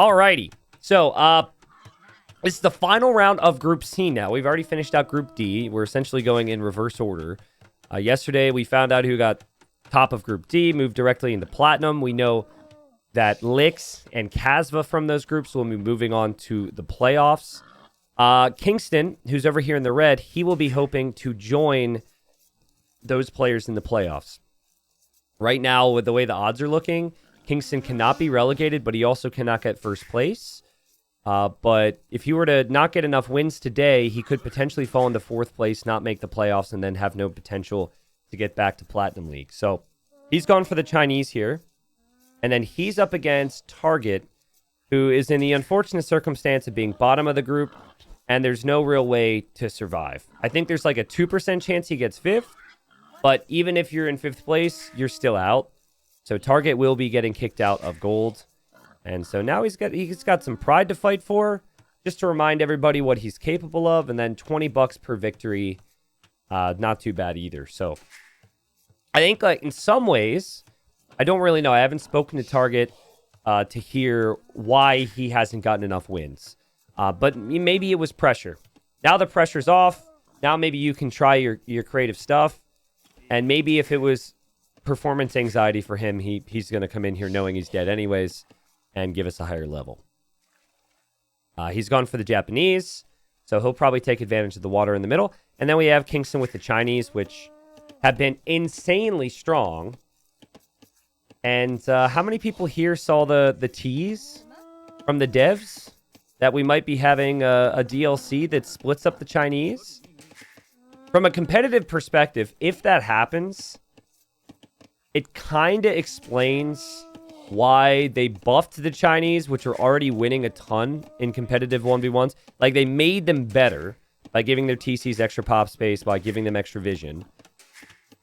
Alrighty. So, this is the final round of Group C now. We've already finished out Group D. We're essentially going in reverse order. Yesterday, we found out who got top of Group D, moved directly into Platinum. We know that Lix and Kasva from those groups will be moving on to the playoffs. Kingston, who's over here in the red, he will be hoping to join those players in the playoffs. Right now, with the way the odds are looking, Kingston cannot be relegated, but he also cannot get first place. But if he were to not get enough wins today, he could potentially fall into fourth place, not make the playoffs, and then have no potential to get back to Platinum League. So he's gone for the Chinese here. And then he's up against Target, who is in the unfortunate circumstance of being bottom of the group, and there's no real way to survive. I think there's like a 2% chance he gets fifth, but even if you're in fifth place, you're still out. So Target will be getting kicked out of gold. And so now he's got some pride to fight for, just to remind everybody what he's capable of, and then $20 per victory. Not too bad either. So I think like in some ways, I don't really know. I haven't spoken to Target to hear why he hasn't gotten enough wins. But maybe it was pressure. Now the pressure's off. Now maybe you can try your creative stuff. And maybe if it was performance anxiety for him, he's going to come in here knowing he's dead anyways and give us a higher level. He's gone for the Japanese, so he'll probably take advantage of the water in the middle. And then we have Kingston with the Chinese, which have been insanely strong. And how many people here saw the tease from the devs that we might be having a DLC that splits up the Chinese? From a competitive perspective, if that happens, it kind of explains why they buffed the Chinese, which are already winning a ton in competitive 1v1s. Like, they made them better by giving their TCs extra pop space, by giving them extra vision.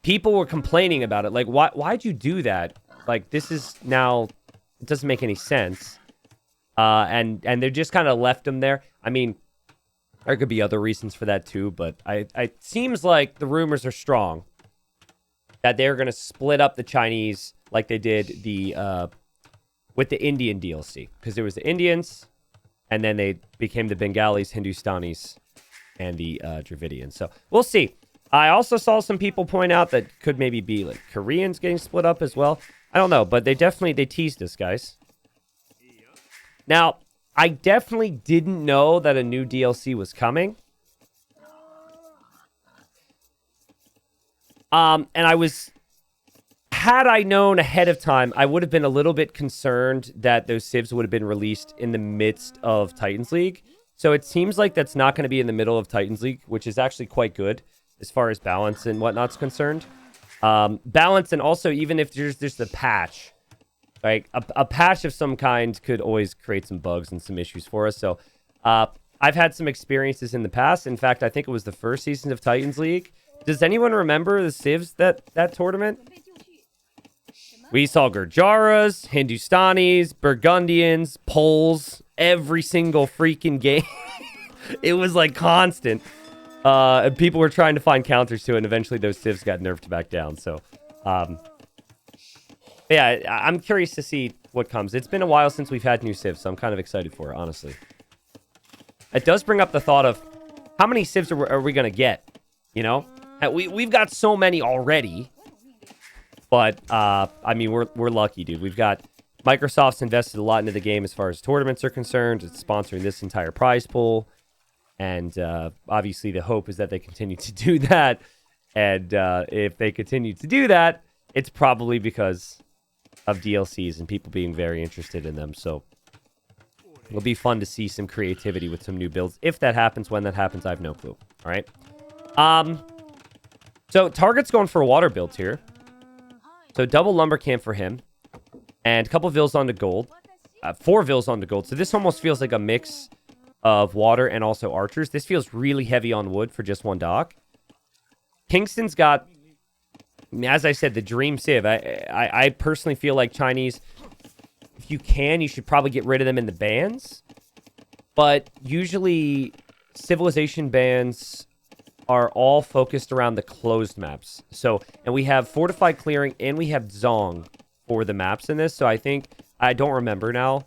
People were complaining about it. Like, why'd you do that? Like, this is now... It doesn't make any sense. And they just kind of left them there. I mean, there could be other reasons for that too, but it seems like the rumors are strong that they're going to split up the Chinese like they did with the Indian DLC. Because there was the Indians, and then they became the Bengalis, Hindustanis, and the Dravidians. So we'll see. I also saw some people point out that could maybe be like Koreans getting split up as well. I don't know, but they teased us, guys. Now, I definitely didn't know that a new DLC was coming. And had I known ahead of time, I would have been a little bit concerned that those civs would have been released in the midst of Titans League. So it seems like that's not going to be in the middle of Titans League, which is actually quite good as far as balance and whatnot's concerned. Balance, and also even if there's just a patch, like a patch of some kind could always create some bugs and some issues for us. So I've had some experiences in the past. In fact, I think it was the first season of Titans League. Does anyone remember the civs that tournament? We saw Gurjaras, Hindustanis, Burgundians, Poles, every single freaking game. It was like constant. And people were trying to find counters to it, and eventually those civs got nerfed back down. So, yeah, I'm curious to see what comes. It's been a while since we've had new civs, so I'm kind of excited for it, honestly. It does bring up the thought of how many civs are we going to get, you know? We've got so many already, but, I mean, we're lucky, dude. We've got... Microsoft's invested a lot into the game as far as tournaments are concerned. It's sponsoring this entire prize pool. And obviously the hope is that they continue to do that. And if they continue to do that, it's probably because of DLCs and people being very interested in them. So it'll be fun to see some creativity with some new builds. If that happens, when that happens, I have no clue. All right. So Target's going for water builds here. So double lumber camp for him. And a couple vills onto gold. 4 vills onto gold. So this almost feels like a mix of water and also archers. This feels really heavy on wood for just one dock. Kingston's got, as I said, the dream civ. I personally feel like Chinese, if you can, you should probably get rid of them in the bans. But usually civilization bans are all focused around the closed maps. So, and we have fortified clearing and we have Dzong for the maps in this. So I think, I don't remember now.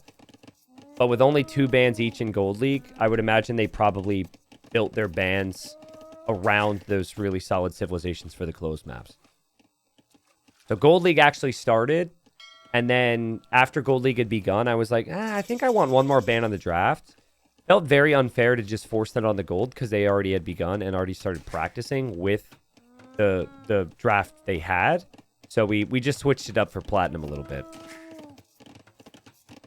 But with only 2 bans each in Gold League, I would imagine they probably built their bans around those really solid civilizations for the closed maps. So Gold League actually started, and then after Gold League had begun, I was like, I think I want one more ban on the draft. Felt very unfair to just force that on the gold because they already had begun and already started practicing with the draft they had. So we just switched it up for platinum a little bit.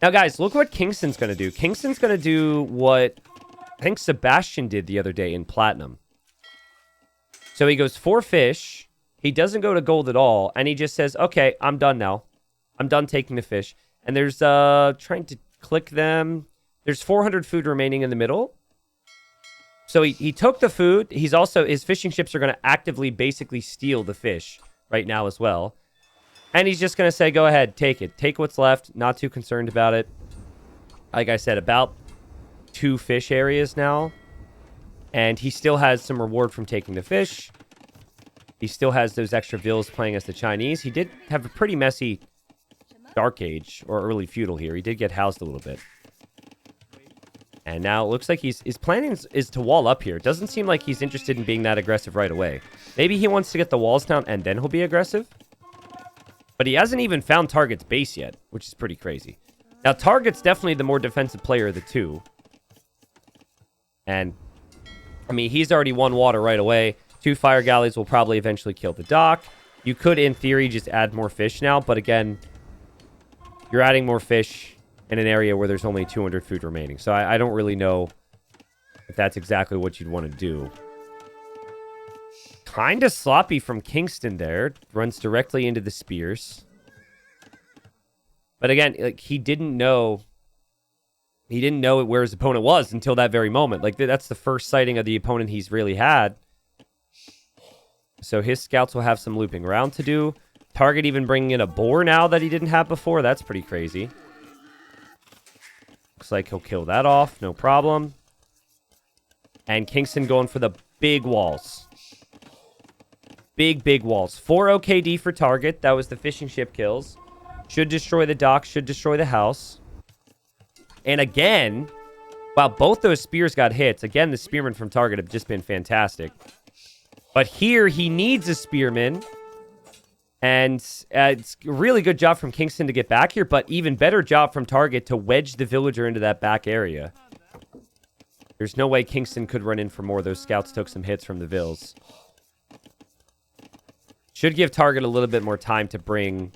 Now, guys, look what Kingstone's going to do. Kingstone's going to do what I think Sebastian did the other day in platinum. So he goes 4 fish. He doesn't go to gold at all. And he just says, okay, I'm done now. I'm done taking the fish. And there's, trying to click them. There's 400 food remaining in the middle. So he took the food. He's also, his fishing ships are going to actively basically steal the fish right now as well. And he's just going to say, go ahead, take it. Take what's left. Not too concerned about it. Like I said, about 2 fish areas now. And he still has some reward from taking the fish. He still has those extra vills playing as the Chinese. He did have a pretty messy Dark Age or early feudal here. He did get housed a little bit. And now it looks like his plan is to wall up here. It doesn't seem like he's interested in being that aggressive right away. Maybe he wants to get the walls down and then he'll be aggressive. But he hasn't even found Target's base yet, which is pretty crazy. Now, Target's definitely the more defensive player of the two. And, I mean, he's already won water right away. 2 fire galleys will probably eventually kill the dock. You could, in theory, just add more fish now. But again, you're adding more fish in an area where there's only 200 food remaining. So I don't really know if that's exactly what you'd want to do. Kind of sloppy from Kingstone there. Runs directly into the spears. But again, like he didn't know where his opponent was until that very moment. Like that's the first sighting of the opponent he's really had. So his scouts will have some looping around to do. Target even bringing in a boar now that he didn't have before. That's pretty crazy. Looks like he'll kill that off. No problem. And Kingstone going for the big walls. Big walls. 4 OKD for target. That was the fishing ship kills. Should destroy the dock. Should destroy the house. And again, while both those spears got hits, again, the spearmen from target have just been fantastic. But here, he needs a spearman. And it's a really good job from Kingstone to get back here, but even better job from target to wedge the villager into that back area. There's no way Kingstone could run in for more. Those scouts took some hits from the vills. Should give target a little bit more time to bring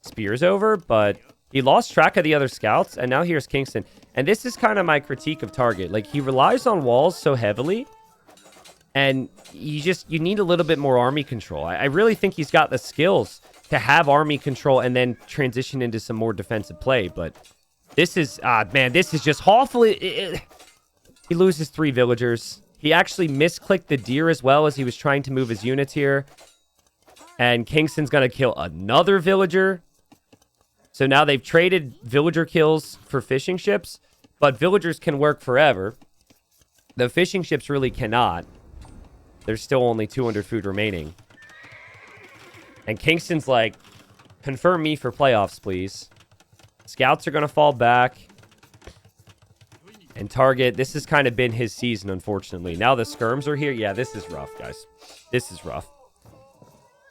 spears over, but he lost track of the other scouts, and now here's Kingstone. And this is kind of my critique of target. Like, he relies on walls so heavily, and you need a little bit more army control. I really think he's got the skills to have army control and then transition into some more defensive play. But this is, man, this is just awful. He loses 3 villagers. He actually misclicked the deer as well as he was trying to move his units here. And Kingstone's going to kill another villager. So now they've traded villager kills for fishing ships. But villagers can work forever. The fishing ships really cannot. There's still only 200 food remaining. And Kingstone's like, confirm me for playoffs, please. Scouts are going to fall back. And target, this has kind of been his season, unfortunately. Now the skirms are here. Yeah, this is rough, guys. This is rough.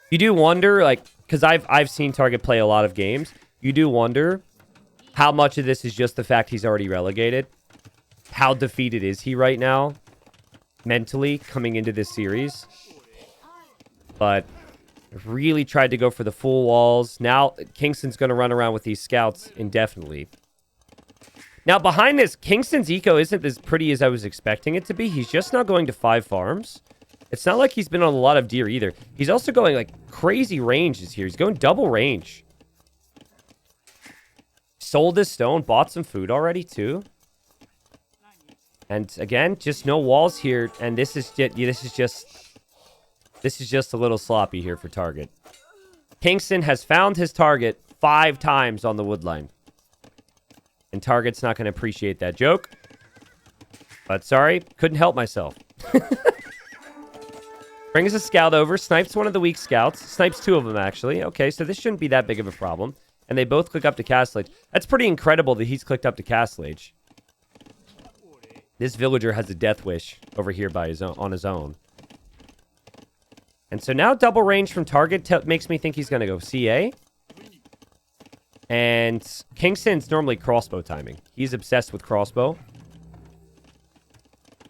You do wonder, like, because I've seen target play a lot of games. You do wonder how much of this is just the fact he's already relegated. How defeated is he right now? Mentally coming into this series. But really tried to go for the full walls. Now Kingstone's going to run around with these scouts indefinitely. Now behind this, Kingstone's eco isn't as pretty as I was expecting it to be. He's just not going to 5 farms. It's not like he's been on a lot of deer either. He's also going like crazy ranges here. He's going double range. Sold his stone, bought some food already too. And again, just no walls here, and this is just a little sloppy here for target. Kingstone has found his target 5 times on the wood line. And target's not going to appreciate that joke. But sorry, couldn't help myself. Brings a scout over, snipes one of the weak scouts. Snipes 2 of them, actually. Okay, so this shouldn't be that big of a problem. And they both click up to Castle Age. That's pretty incredible that he's clicked up to Castle Age. This villager has a death wish over here by on his own. And so now double range from target makes me think he's going to go CA. And Kingstone's normally crossbow timing. He's obsessed with crossbow.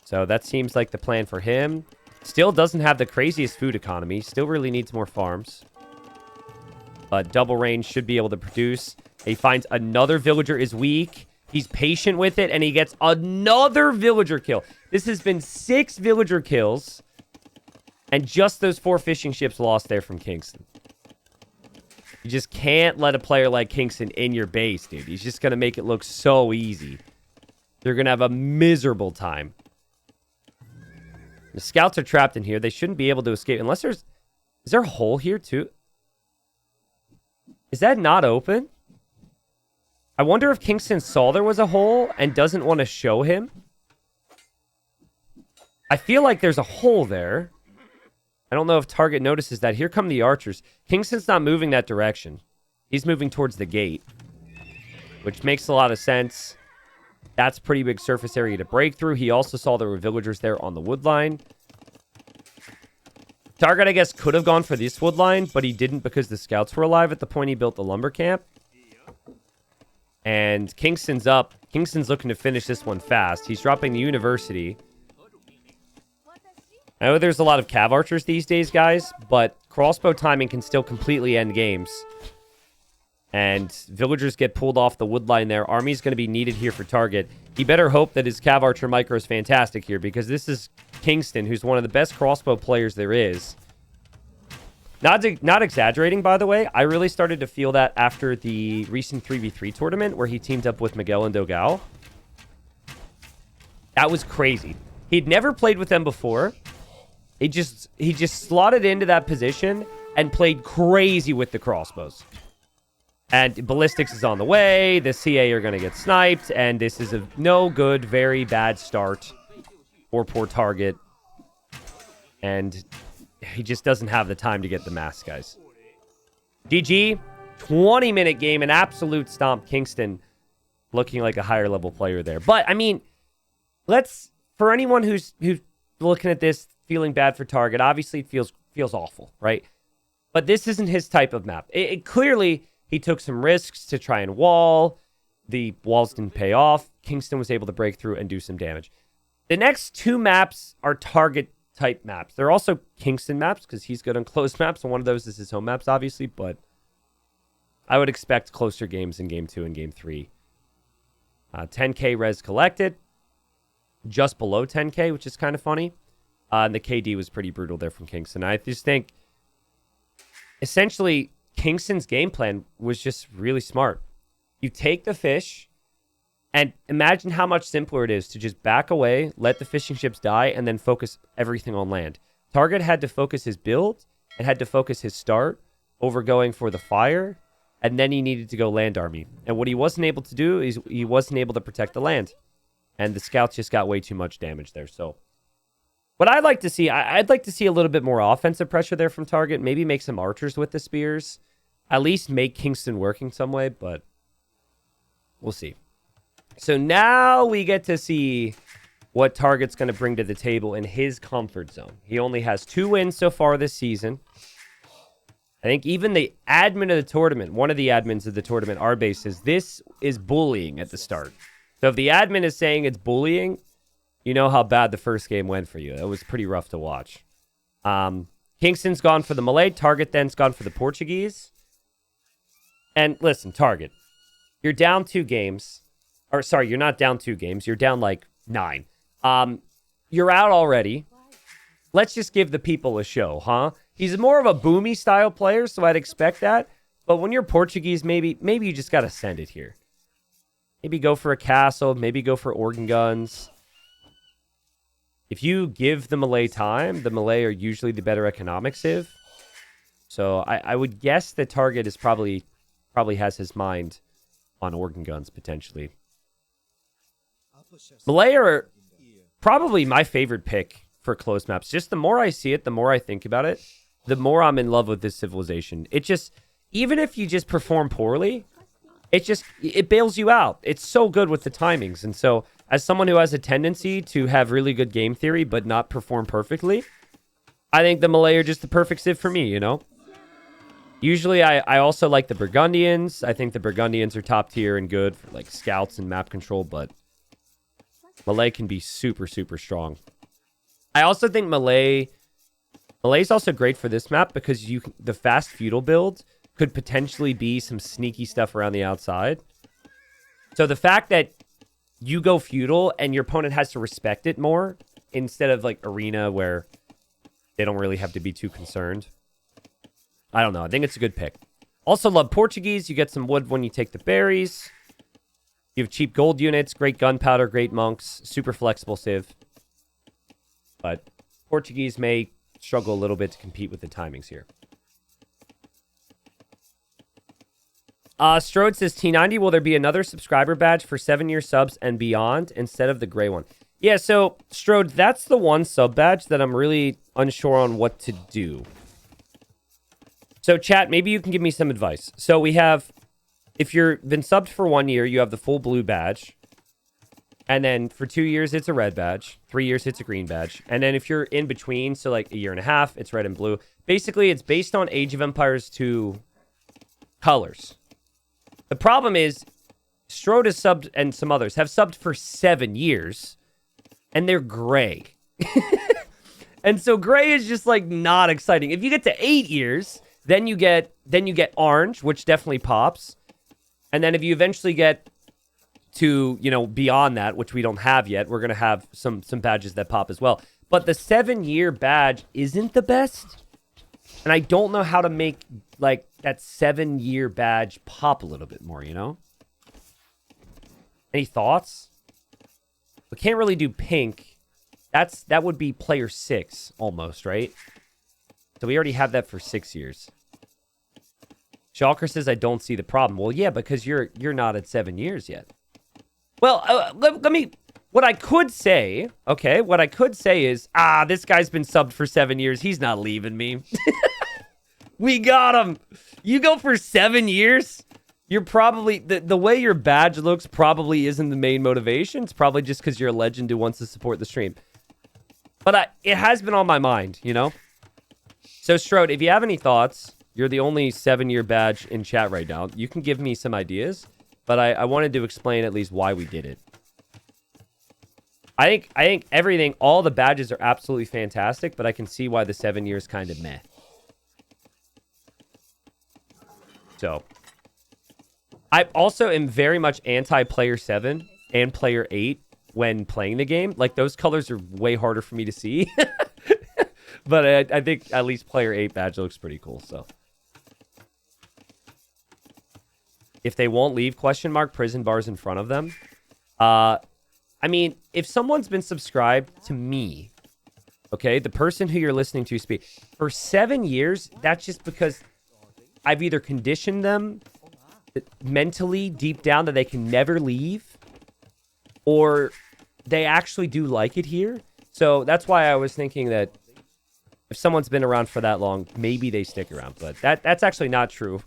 So that seems like the plan for him. Still doesn't have the craziest food economy. Still really needs more farms. But double range should be able to produce. He finds another villager is weak. He's patient with it, and he gets another villager kill. This has been 6 villager kills. And just those 4 fishing ships lost there from Kingstone. You just can't let a player like Kingstone in your base, dude. He's just going to make it look so easy. You're going to have a miserable time. The scouts are trapped in here. They shouldn't be able to escape unless there's... Is there a hole here, too? Is that not open? I wonder if Kingstone saw there was a hole and doesn't want to show him. I feel like there's a hole there. I don't know if Target notices that. Here come the archers. Kingstone's not moving that direction. He's moving towards the gate, which makes a lot of sense. That's pretty big surface area to break through. He also saw there were villagers there on the wood line. Target, I guess, could have gone for this wood line, but he didn't because the scouts were alive at the point he built the lumber camp. And Kingstone's up. Kingstone's looking to finish this one fast. He's dropping the university. I know there's a lot of cav archers these days, guys, but crossbow timing can still completely end games. And villagers get pulled off the wood line there. Army's going to be needed here for Target. He better hope that his cav archer micro is fantastic here, because this is Kingstone, who's one of the best crossbow players there is. Not exaggerating, by the way. I really started to feel that after the recent 3v3 tournament where he teamed up with Miguel and Dogal. That was crazy. He'd never played with them before. He just slotted into that position and played crazy with the crossbows. And ballistics is on the way. The CA are going to get sniped. And this is a no good, very bad start for poor Target. And he just doesn't have the time to get the mask, guys. GG. 20-minute game. An absolute stomp. Kingstone looking like a higher level player there. But, I mean, for anyone who's looking at this, feeling bad for Target, obviously it feels awful, right? But this isn't his type of map. It clearly, he took some risks to try and wall. The walls didn't pay off. Kingstone was able to break through and do some damage. The next 2 maps are Target type maps. They're also Kingstone maps because he's good on closed maps, and one of those is his home maps, obviously, but I would expect closer games in Game 2 and Game 3. 10k res collected. Just below 10k, which is kind of funny. And the KD was pretty brutal there from Kingstone. I just think, essentially, Kingstone's game plan was just really smart. You take the fish, and imagine how much simpler it is to just back away, let the fishing ships die, and then focus everything on land. Target had to focus his build, and had to focus his start over going for the fire, and then he needed to go land army. And what he wasn't able to do is he wasn't able to protect the land. And the scouts just got way too much damage there. So what I'd like to see, I'd like to see a little bit more offensive pressure there from Target. Maybe make some archers with the spears. At least make Kingstone working some way, but we'll see. So now we get to see what Target's going to bring to the table in his comfort zone. He only has 2 wins so far this season. I think even the admin of the tournament, one of the admins of the tournament, Arbase, says this is bullying at the start. So if the admin is saying it's bullying, you know how bad the first game went for you. It was pretty rough to watch. Kingstone's gone for the Malay. Target then's gone for the Portuguese. And listen, Target, you're down 2 games. Or sorry, you're not down 2 games. You're down like 9. You're out already. Let's just give the people a show, huh? He's more of a boomy style player, so I'd expect that. But when you're Portuguese, maybe you just got to send it here. Maybe go for a castle. Maybe go for organ guns. If you give the Malay time, the Malay are usually the better economic civ. So I would guess that Target is probably has his mind on organ guns, potentially. Malay are probably my favorite pick for closed maps. Just the more I see it, the more I think about it, the more I'm in love with this civilization. It just, even if you just perform poorly, it bails you out. It's so good with the timings. And so as someone who has a tendency to have really good game theory but not perform perfectly, I think the Malay are just the perfect civ for me, you know? Usually, I also like the Burgundians. I think the Burgundians are top tier and good for, like, scouts and map control, but Malay can be super, super strong. I also think Malay's also great for this map because the fast feudal build could potentially be some sneaky stuff around the outside. So the fact that you go feudal and your opponent has to respect it more instead of, like, arena where they don't really have to be too concerned. I don't know. I think it's a good pick. Also love Portuguese. You get some wood when you take the berries. You have cheap gold units, great gunpowder, great monks, super flexible civ. But Portuguese may struggle a little bit to compete with the timings here. Strode says, T90, will there be another subscriber badge for 7-year subs and beyond instead of the gray one? Yeah, so, Strode, that's the one sub badge that I'm really unsure on what to do. So, chat, maybe you can give me some advice. So, we have, if you've been subbed for 1 year, you have the full blue badge. And then for 2 years, it's a red badge. 3 years, it's a green badge. And then if you're in between, so like a year and a half, it's red and blue. Basically, it's based on Age of Empires 2 colors. The problem is, Strode has subbed, and some others, have subbed for 7 years. And they're gray. And so gray is just like not exciting. If you get to 8 years... Then you get orange, which definitely pops. And then if you eventually get to, you know, beyond that, which we don't have yet, we're going to have some badges that pop as well. But the 7-year badge isn't the best. And I don't know how to make, like, that 7-year badge pop a little bit more, you know? Any thoughts? We can't really do pink. That would be player 6, almost, right? So we already have that for 6 years. Shalker says, I don't see the problem. Well, yeah, because you're not at 7 years yet. Well, let me... What I could say, okay, what I could say is, this guy's been subbed for 7 years. He's not leaving me. We got him. You go for 7 years? You're probably... The way your badge looks probably isn't the main motivation. It's probably just because you're a legend who wants to support the stream. But it has been on my mind, you know? So, Strode, if you have any thoughts, you're the only 7-year badge in chat right now. You can give me some ideas, but I wanted to explain at least why we did it. I think everything, all the badges are absolutely fantastic, but I can see why the 7 years kind of meh. So, I also am very much anti-player 7 and player 8 when playing the game. Like, those colors are way harder for me to see. But I think at least player 8 badge looks pretty cool, so. If they won't leave, question mark, prison bars in front of them. I mean, if someone's been subscribed to me, okay, the person who you're listening to speak, for 7 years, that's just because I've either conditioned them mentally deep down that they can never leave, or they actually do like it here. So that's why I was thinking that if someone's been around for that long, maybe they stick around. But that's actually not true.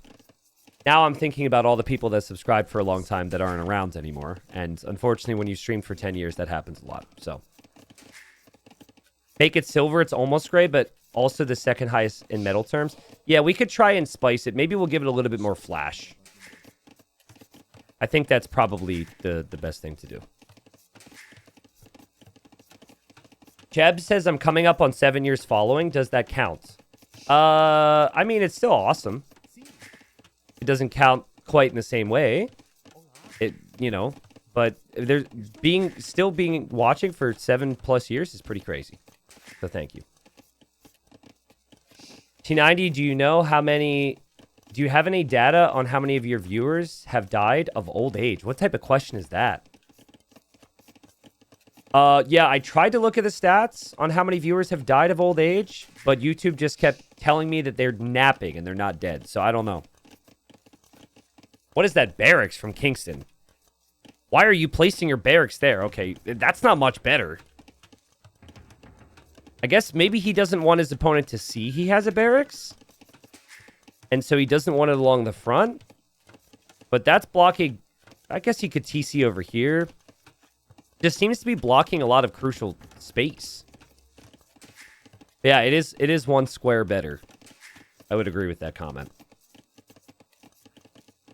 Now I'm thinking about all the people that subscribed for a long time that aren't around anymore. And unfortunately, when you stream for 10 years, that happens a lot. So make it silver. It's almost gray, but also the second highest in metal terms. Yeah, we could try and spice it. Maybe we'll give it a little bit more flash. I think that's probably the best thing to do. Jeb says, I'm coming up on 7 years following. Does that count? I mean, it's still awesome. It doesn't count quite in the same way. You know, but there's still being watching for 7+ years is pretty crazy. So thank you. T90, do you have any data on how many of your viewers have died of old age? What type of question is that? Yeah, I tried to look at the stats on how many viewers have died of old age, but YouTube just kept telling me that they're napping and they're not dead, so I don't know. What is that barracks from Kingston? Why are you placing your barracks there? Okay, that's not much better. I guess maybe he doesn't want his opponent to see he has a barracks, and so he doesn't want it along the front, but that's blocking... I guess he could TC over here. just seems to be blocking a lot of crucial space. Yeah, it is one square better. I would agree with that comment.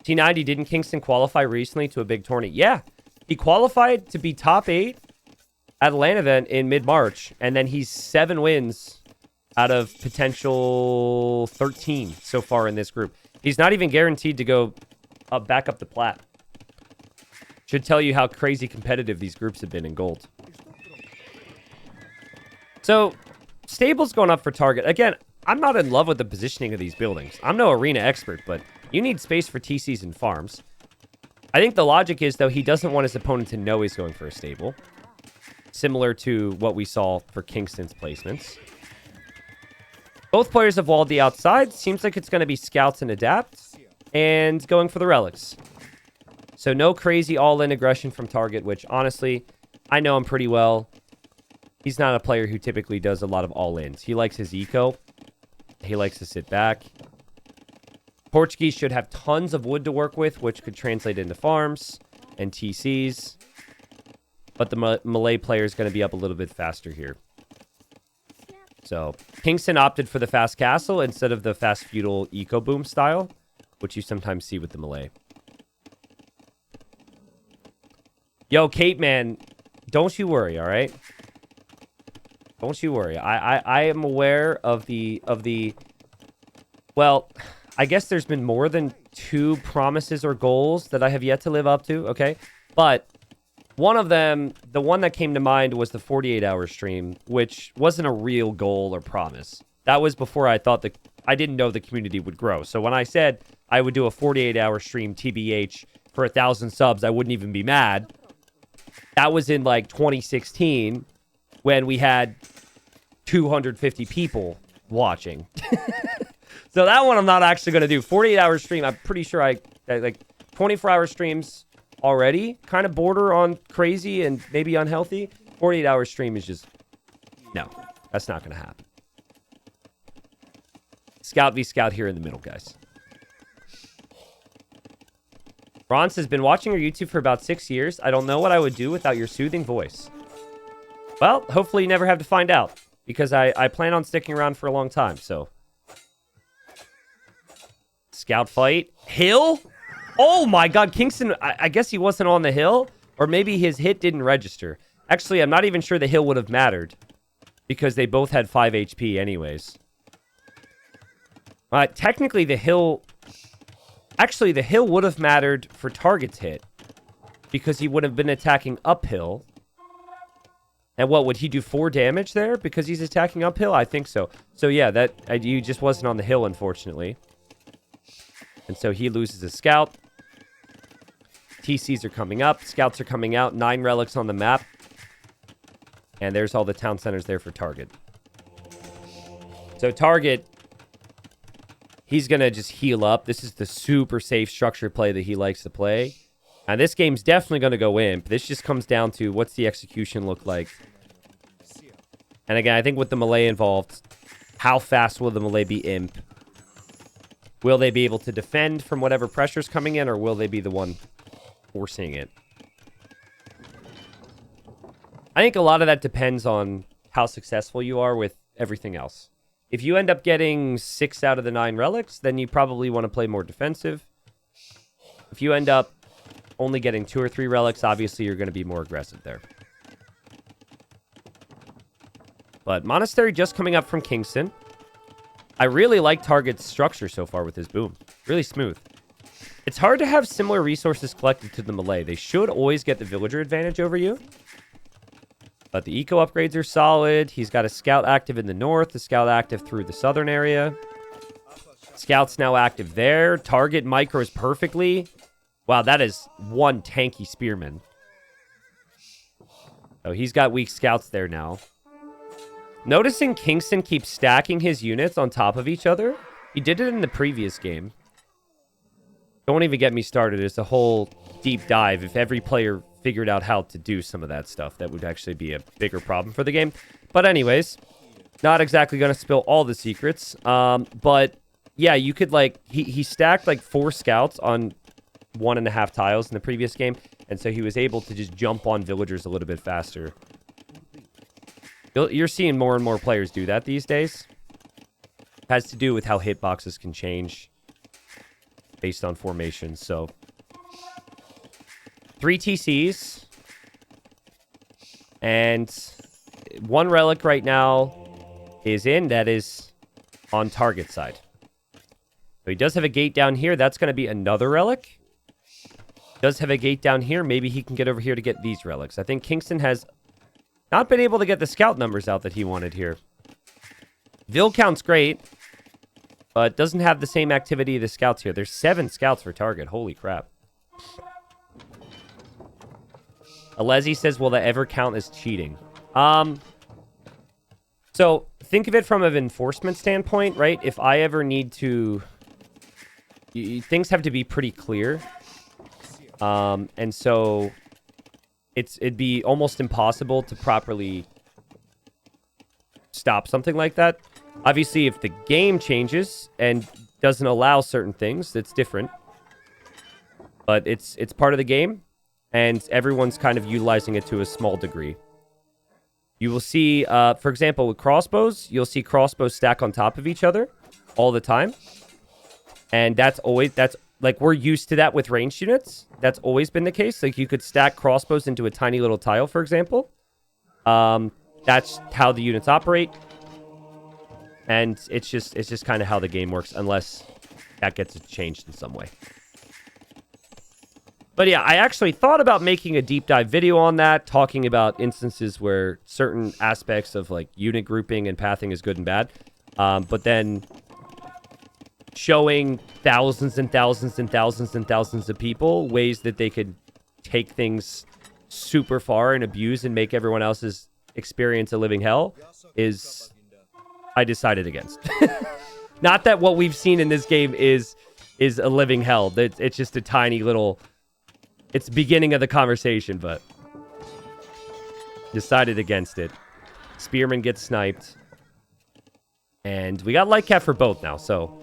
T90, didn't Kingston qualify recently to a big tournament? Yeah, he qualified to be top 8 at a LAN event in mid-March, and then he's 7 wins out of potential 13 so far in this group. He's not even guaranteed to go back up the plat. Should tell you how crazy competitive these groups have been in gold. So, Stable's going up for Target. Again, I'm not in love with the positioning of these buildings. I'm no arena expert, but you need space for TCs and farms. I think the logic is, though, he doesn't want his opponent to know he's going for a stable. Similar to what we saw for Kingston's placements. Both players have walled the outside. Seems like it's going to be scouts and adapt. And going for the relics. So no crazy all-in aggression from Target, which honestly, I know him pretty well. He's not a player who typically does a lot of all-ins. He likes his eco. He likes to sit back. Portuguese should have tons of wood to work with, which could translate into farms and TCs. But the Malay player is going to be up a little bit faster here. So, Kingston opted for the fast castle instead of the fast feudal eco boom style, which you sometimes see with the Malay. Yo, Kate, man, don't you worry, all right? Don't you worry. I am aware of the... Well, I guess there's been more than 2 promises or goals that I have yet to live up to, okay? But one of them, the one that came to mind was the 48-hour stream, which wasn't a real goal or promise. That was before I thought I didn't know the community would grow. So when I said I would do a 48-hour stream TBH for 1,000 subs, I wouldn't even be mad. That was in like 2016 when we had 250 people watching. So that one I'm not actually going to do. 48-hour stream, I'm pretty sure I like 24-hour streams already kind of border on crazy and maybe unhealthy. 48-hour stream is just, no, that's not going to happen. Scout v Scout here in the middle, guys. Ron has been watching your YouTube for about 6 years. I don't know what I would do without your soothing voice. Well, hopefully you never have to find out, because I plan on sticking around for a long time, so. Scout fight. Hill? Oh my god, Kingston, I guess he wasn't on the hill, or maybe his hit didn't register. Actually, I'm not even sure the hill would have mattered, because they both had 5 HP anyways. Technically, the hill... Actually, the hill would have mattered for Target's hit, because he would have been attacking uphill. And what, would he do 4 damage there because he's attacking uphill? I think so. So yeah, that he just wasn't on the hill, unfortunately. And so he loses a scout. TCs are coming up. Scouts are coming out. 9 relics on the map. And there's all the town centers there for Target. So Target... He's going to just heal up. This is the super safe structure play that he likes to play. And this game's definitely going to go imp. This just comes down to what's the execution look like. And again, I think with the Malay involved, how fast will the Malay be imp? Will they be able to defend from whatever pressure's coming in, or will they be the one forcing it? I think a lot of that depends on how successful you are with everything else. If you end up getting 6 out of the 9 relics, then you probably want to play more defensive. If you end up only getting 2 or 3 relics, obviously you're going to be more aggressive there. But Monastery just coming up from Kingston. I really like Target's structure so far with his boom. Really smooth. It's hard to have similar resources collected to the Malay. They should always get the villager advantage over you. But the eco upgrades are solid. He's got a scout active in the north, a scout active through the southern area. Scout's now active there. Target micros perfectly. Wow, that is one tanky spearman. Oh, he's got weak scouts there now. Noticing Kingston keeps stacking his units on top of each other. He did it in the previous game. Don't even get me started. It's a whole deep dive. If every player figured out how to do some of that stuff, that would actually be a bigger problem for the game. But anyways, not exactly going to spill all the secrets. But yeah, you could like, he stacked like 4 scouts on 1.5 tiles in the previous game. And so he was able to just jump on villagers a little bit faster. You're seeing more and more players do that these days. Has to do with how hitboxes can change based on formations. So 3 TCs and 1 relic right now is in. That is on target side. So he does have a gate down here. That's going to be another relic. Does have a gate down here. Maybe he can get over here to get these relics. I think Kingstone has not been able to get the scout numbers out that he wanted here. Vil count's great, but doesn't have the same activity of the scouts here. There's 7 scouts for target. Holy crap. Alezi says, will that ever count as cheating? So think of it from an enforcement standpoint, right? If I ever need to... things have to be pretty clear. And so it'd be almost impossible to properly stop something like that. Obviously, if the game changes and doesn't allow certain things, it's different. But it's part of the game, and everyone's kind of utilizing it to a small degree. You will see, for example, with crossbows, you'll see crossbows stack on top of each other all the time. And that's like, we're used to that with ranged units. That's always been the case. Like, you could stack crossbows into a tiny little tile, for example. That's how the units operate. And it's just kind of how the game works, unless that gets changed in some way. But yeah, I actually thought about making a deep dive video on that, talking about instances where certain aspects of, like, unit grouping and pathing is good and bad. But then showing thousands and thousands and thousands and thousands of people ways that they could take things super far and abuse and make everyone else's experience a living hell is... I decided against. Not that what we've seen in this game is a living hell. It's just a tiny little... It's the beginning of the conversation, but... Decided against it. Spearman gets sniped. And we got light cap for both now, so...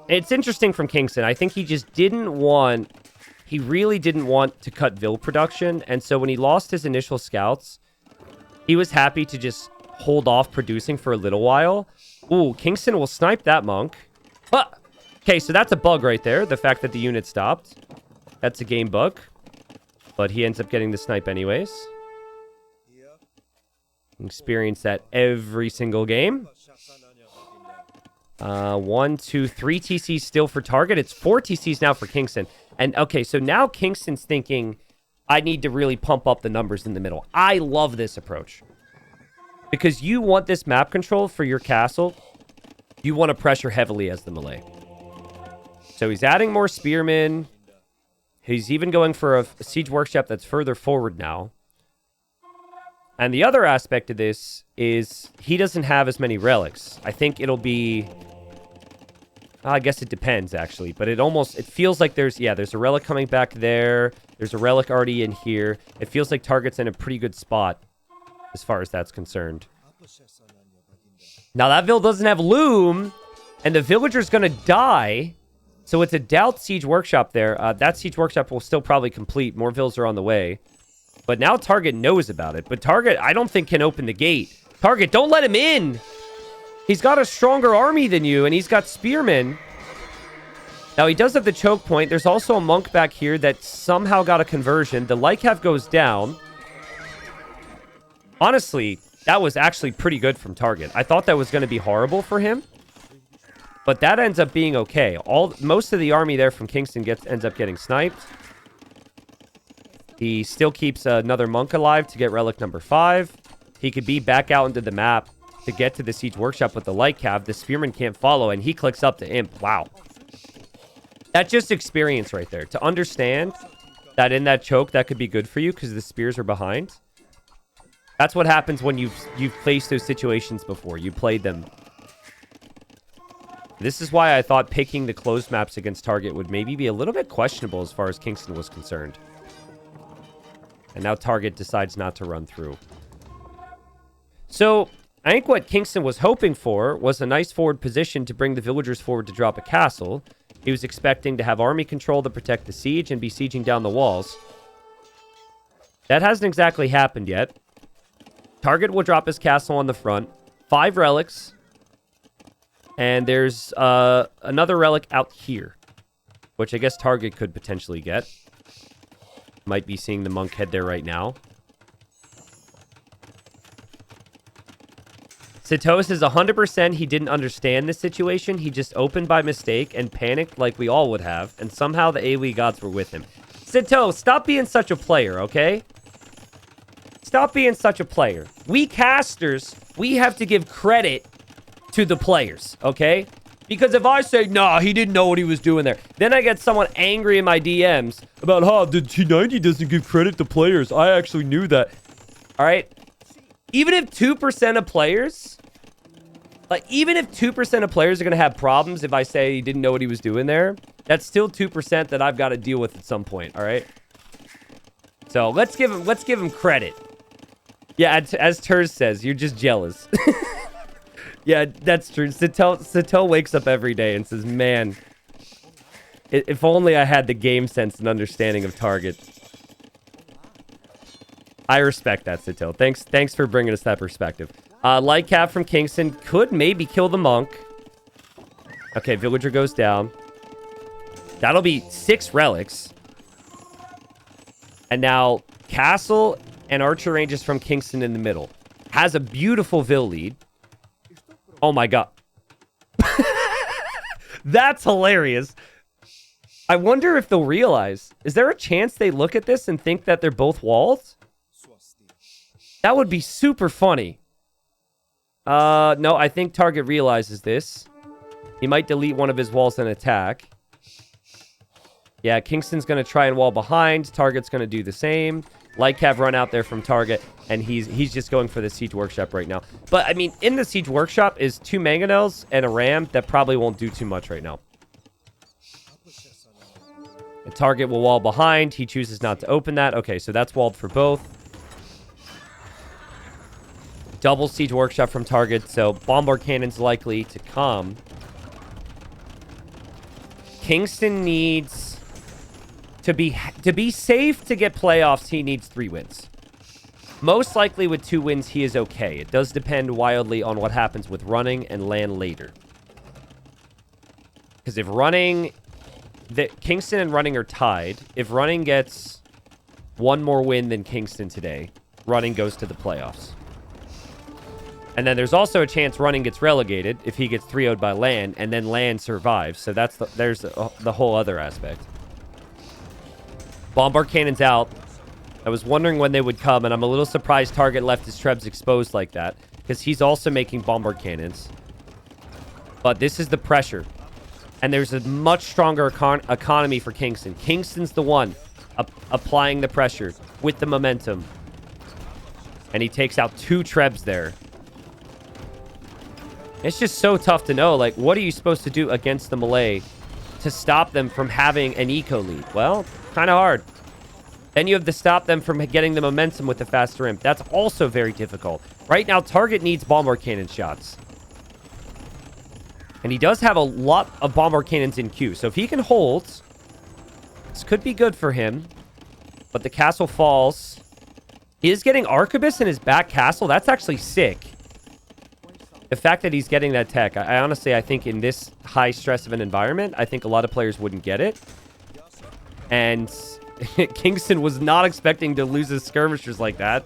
It's interesting from Kingstone. I think he just didn't want... He really didn't want to cut Vil production, and so when he lost his initial scouts, he was happy to just hold off producing for a little while. Ooh, Kingstone will snipe that monk. Ah! Okay, so that's a bug right there, the fact that the unit stopped. That's a game bug. But he ends up getting the snipe anyways. Experience that every single game. 1, 2, 3 TCs still for target. It's 4 TCs now for Kingstone. And okay, so now Kingstone's thinking, I need to really pump up the numbers in the middle. I love this approach. Because you want this map control for your castle. You want to pressure heavily as the melee. So he's adding more spearmen. He's even going for a siege workshop that's further forward now. And the other aspect of this is he doesn't have as many relics. I think it'll be... I guess it depends, actually. But it feels like there's a relic coming back there. There's a relic already in here. It feels like Target's in a pretty good spot as far as that's concerned. Now, that Vil doesn't have Loom, and the villager's going to die. So it's a doubt siege workshop there. That siege workshop will still probably complete. More Vils are on the way. But now Target knows about it. But Target, I don't think, can open the gate. Target, don't let him in! He's got a stronger army than you, and he's got spearmen. Now, he does have the choke point. There's also a monk back here that somehow got a conversion. The Lycav goes down. Honestly, that was actually pretty good from Target. I thought that was going to be horrible for him. But that ends up being okay. Most of the army there from Kingstone ends up getting sniped. He still keeps another monk alive to get relic number 5. He could be back out into the map to get to the siege workshop with the light cav. The spearman can't follow, and he clicks up to imp. Wow. That's just experience right there. To understand that in that choke, that could be good for you because the spears are behind. That's what happens when you've faced those situations before. You played them. This is why I thought picking the closed maps against Target would maybe be a little bit questionable as far as Kingstone was concerned. And now Target decides not to run through. So, I think what Kingstone was hoping for was a nice forward position to bring the villagers forward to drop a castle. He was expecting to have army control to protect the siege and be sieging down the walls. That hasn't exactly happened yet. Target will drop his castle on the front. 5 relics. And there's another relic out here, which I guess Target could potentially get. Might be seeing the monk head there right now. Sito says 100% he didn't understand this situation. He just opened by mistake and panicked like we all would have. And somehow the AoE gods were with him. Sito, stop being such a player, okay? Stop being such a player. We casters, we have to give credit to the players, okay? Because if I say, nah, he didn't know what he was doing there, then I get someone angry in my DMs about, the T90 doesn't give credit to players. I actually knew that. All right? Even if 2% of players, even if 2% of players are going to have problems if I say he didn't know what he was doing there, that's still 2% that I've got to deal with at some point, all right? So let's give him credit. Yeah, as Turs says, you're just jealous. Yeah, that's true. Sito wakes up every day and says, man, if only I had the game sense and understanding of Target. I respect that, Sito. Thanks for bringing us that perspective. Light Cap from Kingston could maybe kill the monk. Okay, villager goes down. That'll be 6 relics. And now castle and archer ranges from Kingston in the middle. Has a beautiful Vil lead. Oh my god. That's hilarious. I wonder if they'll realize. Is there a chance they look at this and think that they're both walled? That would be super funny. No, I think Target realizes this. He might delete one of his walls and attack. Yeah, Kingston's going to try and wall behind. Target's going to do the same. Lightcap run out there from Target, and he's just going for the Siege Workshop right now. But, I mean, in the Siege Workshop is 2 Mangonels and a Ram that probably won't do too much right now. And Target will wall behind. He chooses not to open that. Okay, so that's walled for both. Double Siege Workshop from Target, so bombard cannon's likely to come. Kingston needs... To be safe to get playoffs, he needs 3 wins. Most likely with 2 wins, he is okay. It does depend wildly on what happens with running and land later. Because if running... Kingston and running are tied. If running gets 1 more win than Kingston today, running goes to the playoffs. And then there's also a chance running gets relegated if he gets 3-0'd by land, and then land survives. So there's the whole other aspect. Bombard cannon's out. I was wondering when they would come, and I'm a little surprised Target left his trebs exposed like that, because he's also making bombard cannons. But this is the pressure. And there's a much stronger economy for Kingston. Kingston's the one applying the pressure with the momentum. And he takes out 2 trebs there. It's just so tough to know, like, what are you supposed to do against the melee to stop them from having an eco lead? Well, kind of hard. Then you have to stop them from getting the momentum with the faster imp. That's also very difficult. Right now, Target needs bombard cannon shots. And he does have a lot of bombard cannons in queue. So if he can hold, this could be good for him. But the castle falls. He is getting Arquebus in his back castle. That's actually sick. The fact that he's getting that tech, I honestly, I think in this high stress of an environment, I think a lot of players wouldn't get it. And Kingston was not expecting to lose his skirmishers like that.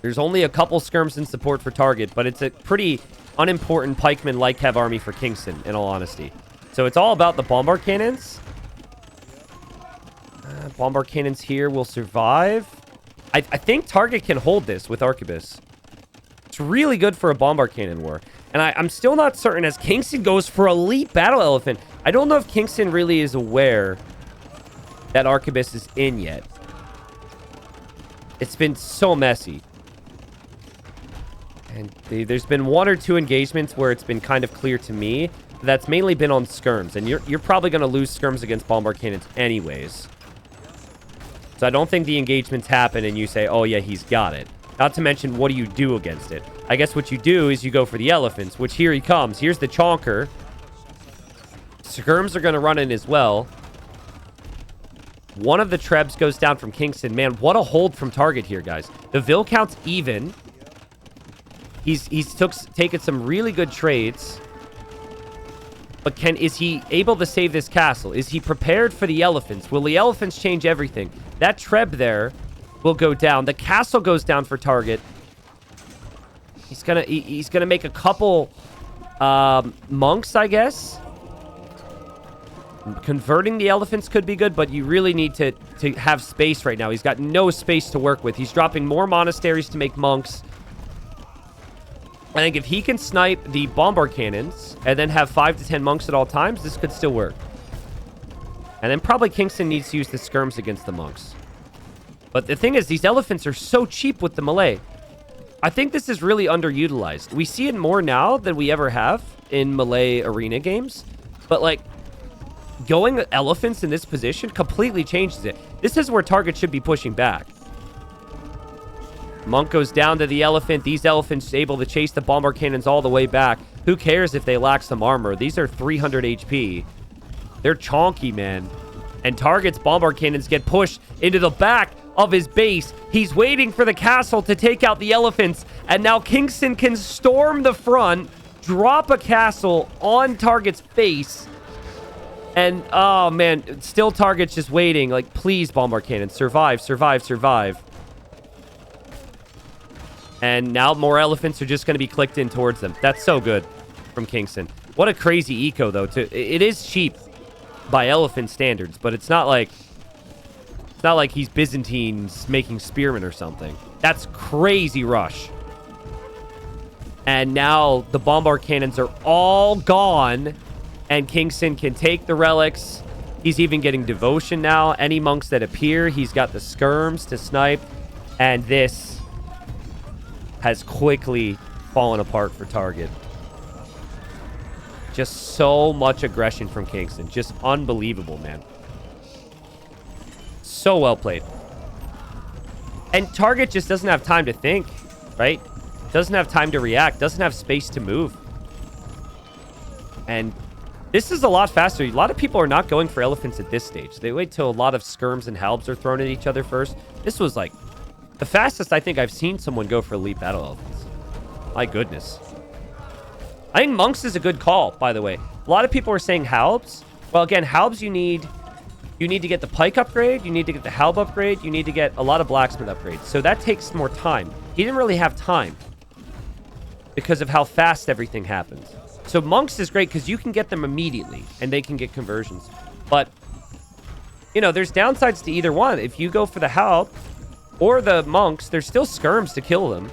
There's only a couple skirms in support for Target, but it's a pretty unimportant pikeman light cav army for Kingston, in all honesty. So it's all about the bombard cannons. Bombard cannons here will survive. I think Target can hold this with Arquebus. It's really good for a bombard cannon war. And I'm still not certain as Kingston goes for Elite Battle Elephant. I don't know if Kingston really is aware that Arquebus is in yet. It's been so messy. And there's been 1 or 2 engagements where it's been kind of clear to me. That's mainly been on skirms. And you're probably going to lose skirms against bombard cannons anyways. So I don't think the engagements happen and you say, oh yeah, he's got it. Not to mention, what do you do against it? I guess what you do is you go for the elephants, which here he comes. Here's the chonker. Skirms are going to run in as well. One of the Trebs goes down from Kingston. Man, what a hold from Target here, guys. The Vil count's even. He's taken some really good trades. But is he able to save this castle? Is he prepared for the elephants? Will the elephants change everything? That Treb there will go down. The castle goes down for Target. He's gonna make a couple monks, I guess. Converting the elephants could be good, but you really need to have space right now. He's got no space to work with. He's dropping more monasteries to make monks. I think if he can snipe the bombard cannons and then have 5 to 10 monks at all times, this could still work. And then probably Kingston needs to use the skirms against the monks. But the thing is, these elephants are so cheap with the melee. I think this is really underutilized. We see it more now than we ever have in melee arena games. But, like, going elephants in this position completely changes it. This is where Target should be pushing back. Monk goes down to the elephant. These elephants able to chase the bombard cannons all the way back. Who cares if they lack some armor? These are 300 HP. They're chonky, man. And Target's bombard cannons get pushed into the back of his base. He's waiting for the castle to take out the elephants. And now Kingston can storm the front, drop a castle on Target's face. And, oh, man, still Target's just waiting. Like, please, bombard cannons, survive, survive, survive. And now more elephants are just going to be clicked in towards them. That's so good from Kingston. What a crazy eco, though. It is cheap by elephant standards, but it's not like he's Byzantines making spearmen or something. That's crazy rush. And now the bombard cannons are all gone, and Kingston can take the relics. He's even getting devotion now. Any monks that appear, he's got the skirms to snipe, and this has quickly fallen apart for Target. Just so much aggression from Kingston. Just unbelievable, man. So well played. And Target just doesn't have time to think, right? Doesn't have time to react. Doesn't have space to move. And this is a lot faster. A lot of people are not going for elephants at this stage. They wait till a lot of skirms and halbs are thrown at each other first. This was like the fastest I think I've seen someone go for elite battle elephants. My goodness. I think monks is a good call, by the way. A lot of people are saying halbs. Well, again, halbs you need to get the pike upgrade. You need to get the halb upgrade. You need to get a lot of blacksmith upgrades. So that takes more time. He didn't really have time because of how fast everything happens. So monks is great because you can get them immediately and they can get conversions. But, you know, there's downsides to either one. If you go for the halb or the monks, there's still skirms to kill them.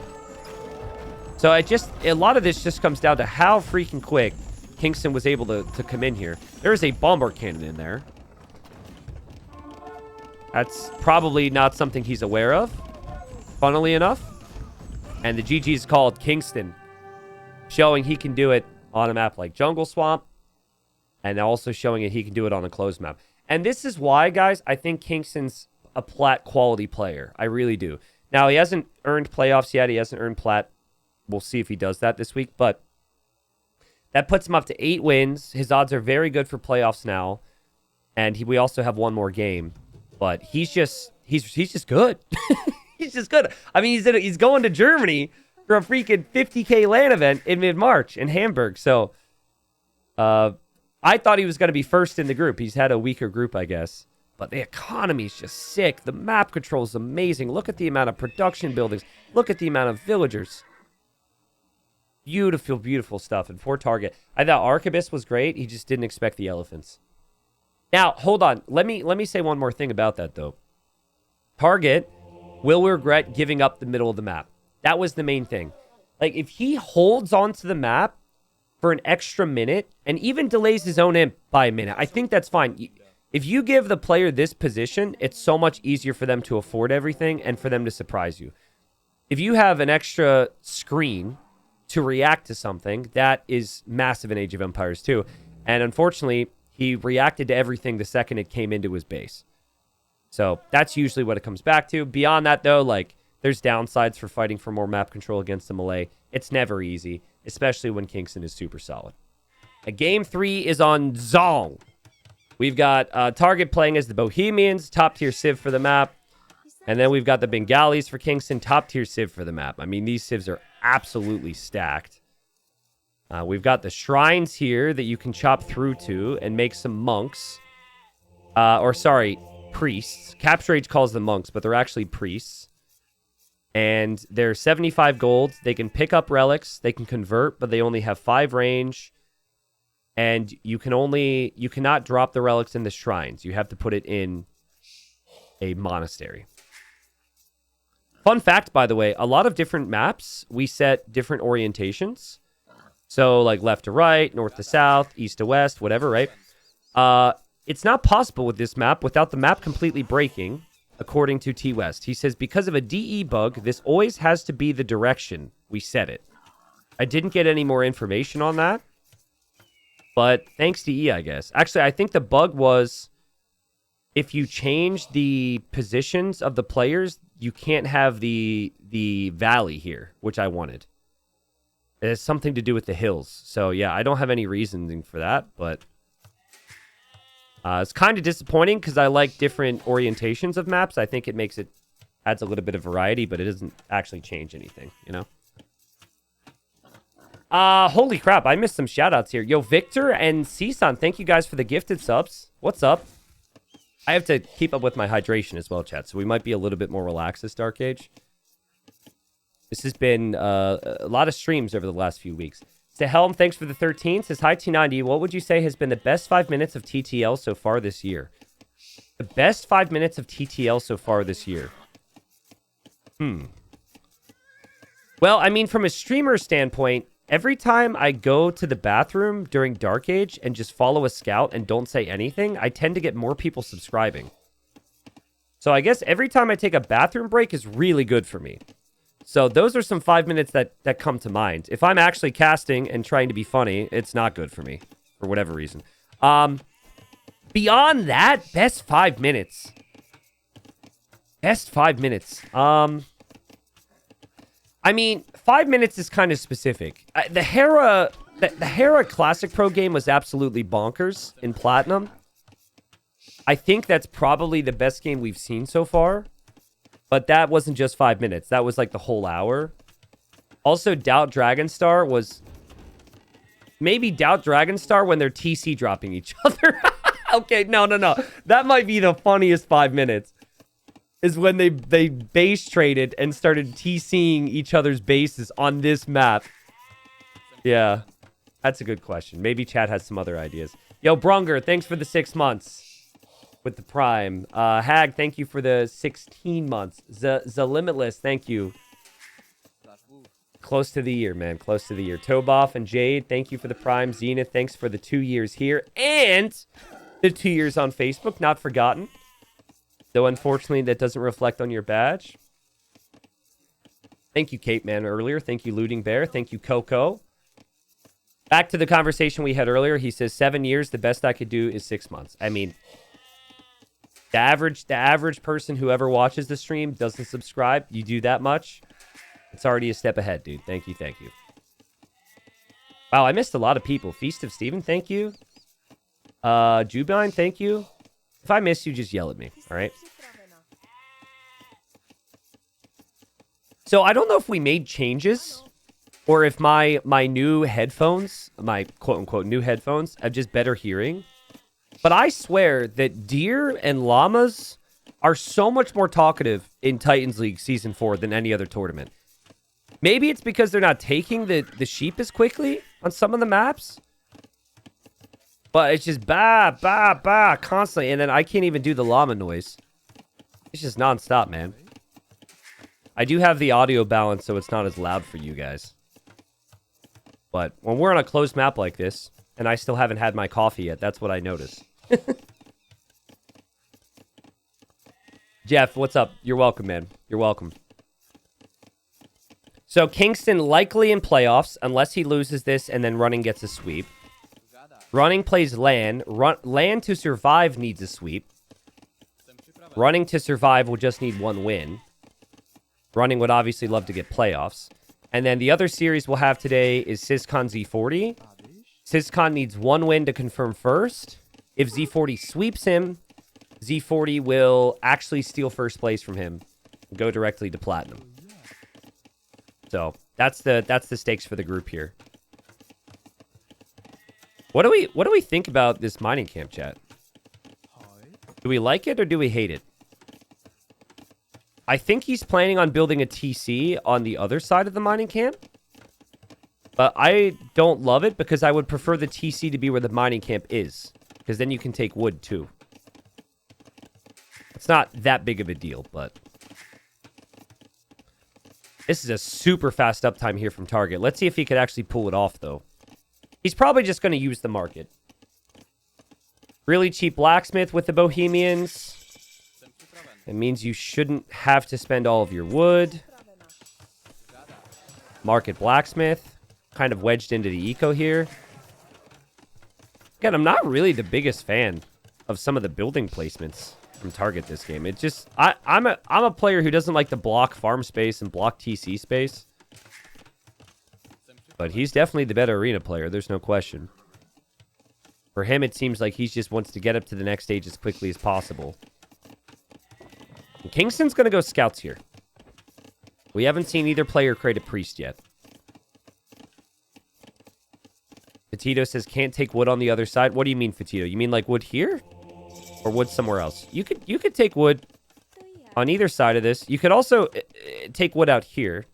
So a lot of this just comes down to how freaking quick Kingston was able to come in here. There is a bombard cannon in there. That's probably not something he's aware of, funnily enough. And the GG is called Kingston, showing he can do it on a map like Jungle Swamp, and also showing it he can do it on a closed map. And this is why, guys, I think Kingston's a plat quality player. I really do. Now, he hasn't earned playoffs yet. He hasn't earned plat. We'll see if he does that this week. But that puts him up to 8 wins. His odds are very good for playoffs now. And we also have one more game. But he's just good. He's just good. I mean, he's going to Germany for a freaking 50K LAN event in mid-March in Hamburg. So I thought he was going to be first in the group. He's had a weaker group, I guess. But the economy is just sick. The map control is amazing. Look at the amount of production buildings. Look at the amount of villagers. Beautiful, beautiful stuff. And for Target, I thought Arquebus was great. He just didn't expect the elephants. Now, hold on. Let me say one more thing about that, though. Target will regret giving up the middle of the map. That was the main thing. Like, if he holds onto the map for an extra minute and even delays his own imp by a minute, I think that's fine. If you give the player this position, it's so much easier for them to afford everything and for them to surprise you. If you have an extra screen to react to something, that is massive in Age of Empires 2. And unfortunately, he reacted to everything the second it came into his base. So that's usually what it comes back to. Beyond that, though, like, there's downsides for fighting for more map control against the melee. It's never easy, especially when Kingston is super solid. Game 3 is on Dzong. We've got Target playing as the Bohemians, top tier civ for the map. And then we've got the Bengalis for Kingston, top tier civ for the map. I mean, these civs are absolutely stacked. We've got the shrines here that you can chop through to and make some monks. Priests. Capture Age calls them monks, but they're actually priests. And they're 75 gold. They can pick up relics. They can convert, but they only have 5 range. And you cannot drop the relics in the shrines. You have to put it in a monastery. Fun fact, by the way, a lot of different maps, we set different orientations. So, like left to right, north to south, east to west, whatever, right? It's not possible with this map without the map completely breaking, according to T West. He says, because of a DE bug, this always has to be the direction we set it. I didn't get any more information on that, but thanks to E, I guess. Actually, I think the bug was if you change the positions of the players, you can't have the valley here, which I wanted. It has something to do with the hills. So, yeah, I don't have any reasoning for that, but it's kind of disappointing because I like different orientations of maps. I think it adds a little bit of variety, but it doesn't actually change anything, you know? Holy crap, I missed some shout-outs here. Yo, Victor and Cisan, thank you guys for the gifted subs. What's up? I have to keep up with my hydration as well, chat, so we might be a little bit more relaxed this Dark Age. This has been a lot of streams over the last few weeks. To Helm, thanks for the 13. Says, hi, T90. What would you say has been the best 5 minutes of TTL so far this year? The best 5 minutes of TTL so far this year. Well, I mean, from a streamer standpoint, every time I go to the bathroom during Dark Age and just follow a scout and don't say anything, I tend to get more people subscribing. So I guess every time I take a bathroom break is really good for me. So those are some 5 minutes that come to mind. If I'm actually casting and trying to be funny, it's not good for me, for whatever reason. Beyond that, best 5 minutes. Best 5 minutes. I mean, 5 minutes is kind of specific. The Hera Classic Pro game was absolutely bonkers in Platinum. I think that's probably the best game we've seen so far. But that wasn't just 5 minutes. That was like the whole hour. Also, Doubt Dragonstar was... Maybe Doubt Dragonstar when they're TC dropping each other. Okay, no. That might be the funniest 5 minutes. Is when they base traded and started TCing each other's bases on this map. Yeah, that's a good question. Maybe chat has some other ideas. Yo, Brunger, thanks for the 6 months. With the Prime. Hag, thank you for the 16 months. The Limitless, thank you. Close to the year, man. Close to the year. Toboff and Jade, thank you for the Prime. Zenith, thanks for the 2 years here. And the 2 years on Facebook, not forgotten. Though, unfortunately, that doesn't reflect on your badge. Thank you, Cape Man, earlier. Thank you, Looting Bear. Thank you, Coco. Back to the conversation we had earlier. He says, 7 years, the best I could do is 6 months. I mean... The average person who ever watches the stream doesn't subscribe. You do that much, it's already a step ahead, dude. Thank you. Wow, I missed a lot of people. Feast of Steven, thank you. Jubine, thank you. If I miss you, just yell at me, all right? So I don't know if we made changes or if my new headphones, my quote-unquote new headphones, have just better hearing. But I swear that deer and llamas are so much more talkative in Titans League Season 4 than any other tournament. Maybe it's because they're not taking the sheep as quickly on some of the maps. But it's just bah, bah, bah, constantly. And then I can't even do the llama noise. It's just nonstop, man. I do have the audio balance, so it's not as loud for you guys. But when we're on a closed map like this, and I still haven't had my coffee yet, that's what I notice. Jeff, what's up? You're welcome, man. You're welcome. So Kingston likely in playoffs, unless he loses this and then Running gets a sweep. Running plays Land. Land to survive needs a sweep. Running to survive will just need 1 win. Running would obviously love to get playoffs. And then the other series we'll have today is SysCon Z40. Syscon needs 1 win to confirm first. If Z40 sweeps him, Z40 will actually steal first place from him and go directly to platinum. So that's the stakes for the group here. What do we think about this mining camp, chat? Do we like it or do we hate it? I think he's planning on building a TC on the other side of the mining camp. But I don't love it because I would prefer the TC to be where the mining camp is. Because then you can take wood too. It's not that big of a deal, but... This is a super fast uptime here from Target. Let's see if he could actually pull it off, though. He's probably just going to use the market. Really cheap blacksmith with the Bohemians. It means you shouldn't have to spend all of your wood. Market blacksmith. Kind of wedged into the eco here. Again, I'm not really the biggest fan of some of the building placements from Target this game. It just... I'm a player who doesn't like to block farm space and block TC space. But he's definitely the better arena player. There's no question. For him, it seems like he just wants to get up to the next stage as quickly as possible. And Kingstone's going to go scouts here. We haven't seen either player create a priest yet. Fatito says can't take wood on the other side. What do you mean, Fatito? You mean like wood here? Or wood somewhere else? You could take wood on either side of this. You could also take wood out here.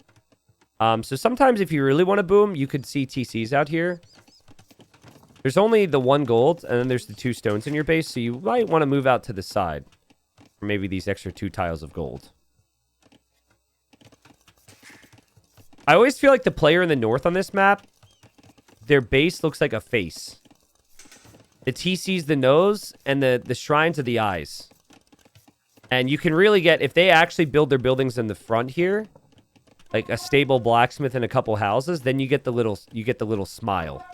So sometimes if you really want to boom, you could see TCs out here. There's only the 1 gold, and then there's the 2 stones in your base, so you might want to move out to the side. Or maybe these extra 2 tiles of gold. I always feel like the player in the north on this map, their base looks like a face. The TC's the nose, and the shrines are the eyes. And you can really get, if they actually build their buildings in the front here, like a stable blacksmith and a couple houses, then you get the little smile.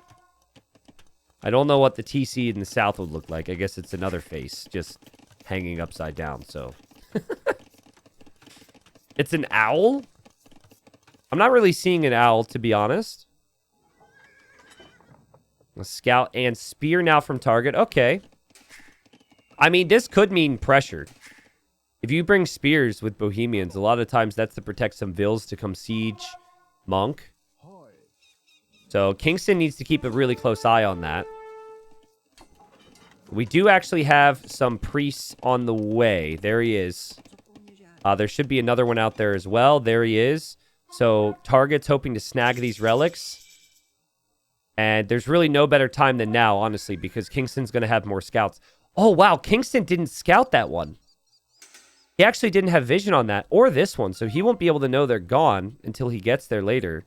I don't know what the TC in the south would look like. I guess it's another face, just hanging upside down, so. It's an owl? I'm not really seeing an owl, to be honest. A scout and spear now from Target. Okay. I mean, this could mean pressure. If you bring spears with Bohemians, a lot of times that's to protect some vills to come siege Monk. So Kingston needs to keep a really close eye on that. We do actually have some priests on the way. There he is. There should be another one out there as well. There he is. So Target's hoping to snag these relics. And there's really no better time than now, honestly, because Kingston's going to have more scouts. Oh, wow. Kingston didn't scout that one. He actually didn't have vision on that, or this one, so he won't be able to know they're gone until he gets there later.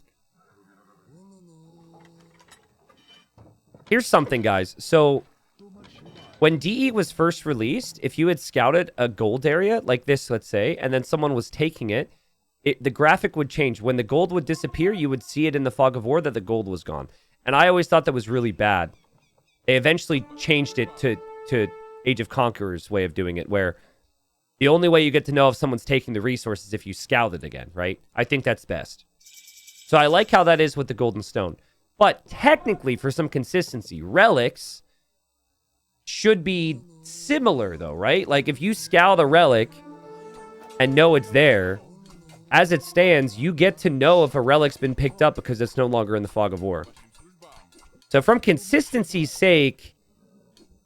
Here's something, guys. So, when DE was first released, if you had scouted a gold area, like this, let's say, and then someone was taking it, the graphic would change. When the gold would disappear, you would see it in the fog of war that the gold was gone. And I always thought that was really bad. They eventually changed it to Age of Conqueror's way of doing it, where the only way you get to know if someone's taking the resources is if you scout it again, right? I think that's best. So I like how that is with the Golden Stone. But technically, for some consistency, relics should be similar, though, right? Like, if you scout a relic and know it's there, as it stands, you get to know if a relic's been picked up because it's no longer in the fog of war. So from consistency's sake,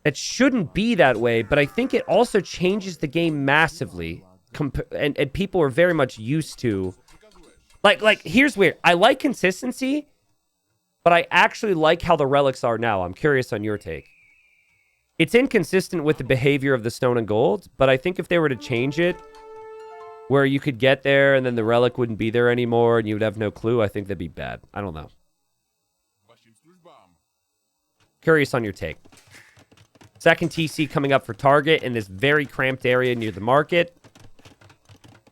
it shouldn't be that way, but I think it also changes the game massively. And people are very much used to... Like, here's weird. I like consistency, but I actually like how the relics are now. I'm curious on your take. It's inconsistent with the behavior of the stone and gold, but I think if they were to change it, where you could get there and then the relic wouldn't be there anymore and you would have no clue, I think that'd be bad. I don't know. Curious on your take. Second TC coming up for Target in this very cramped area near the market.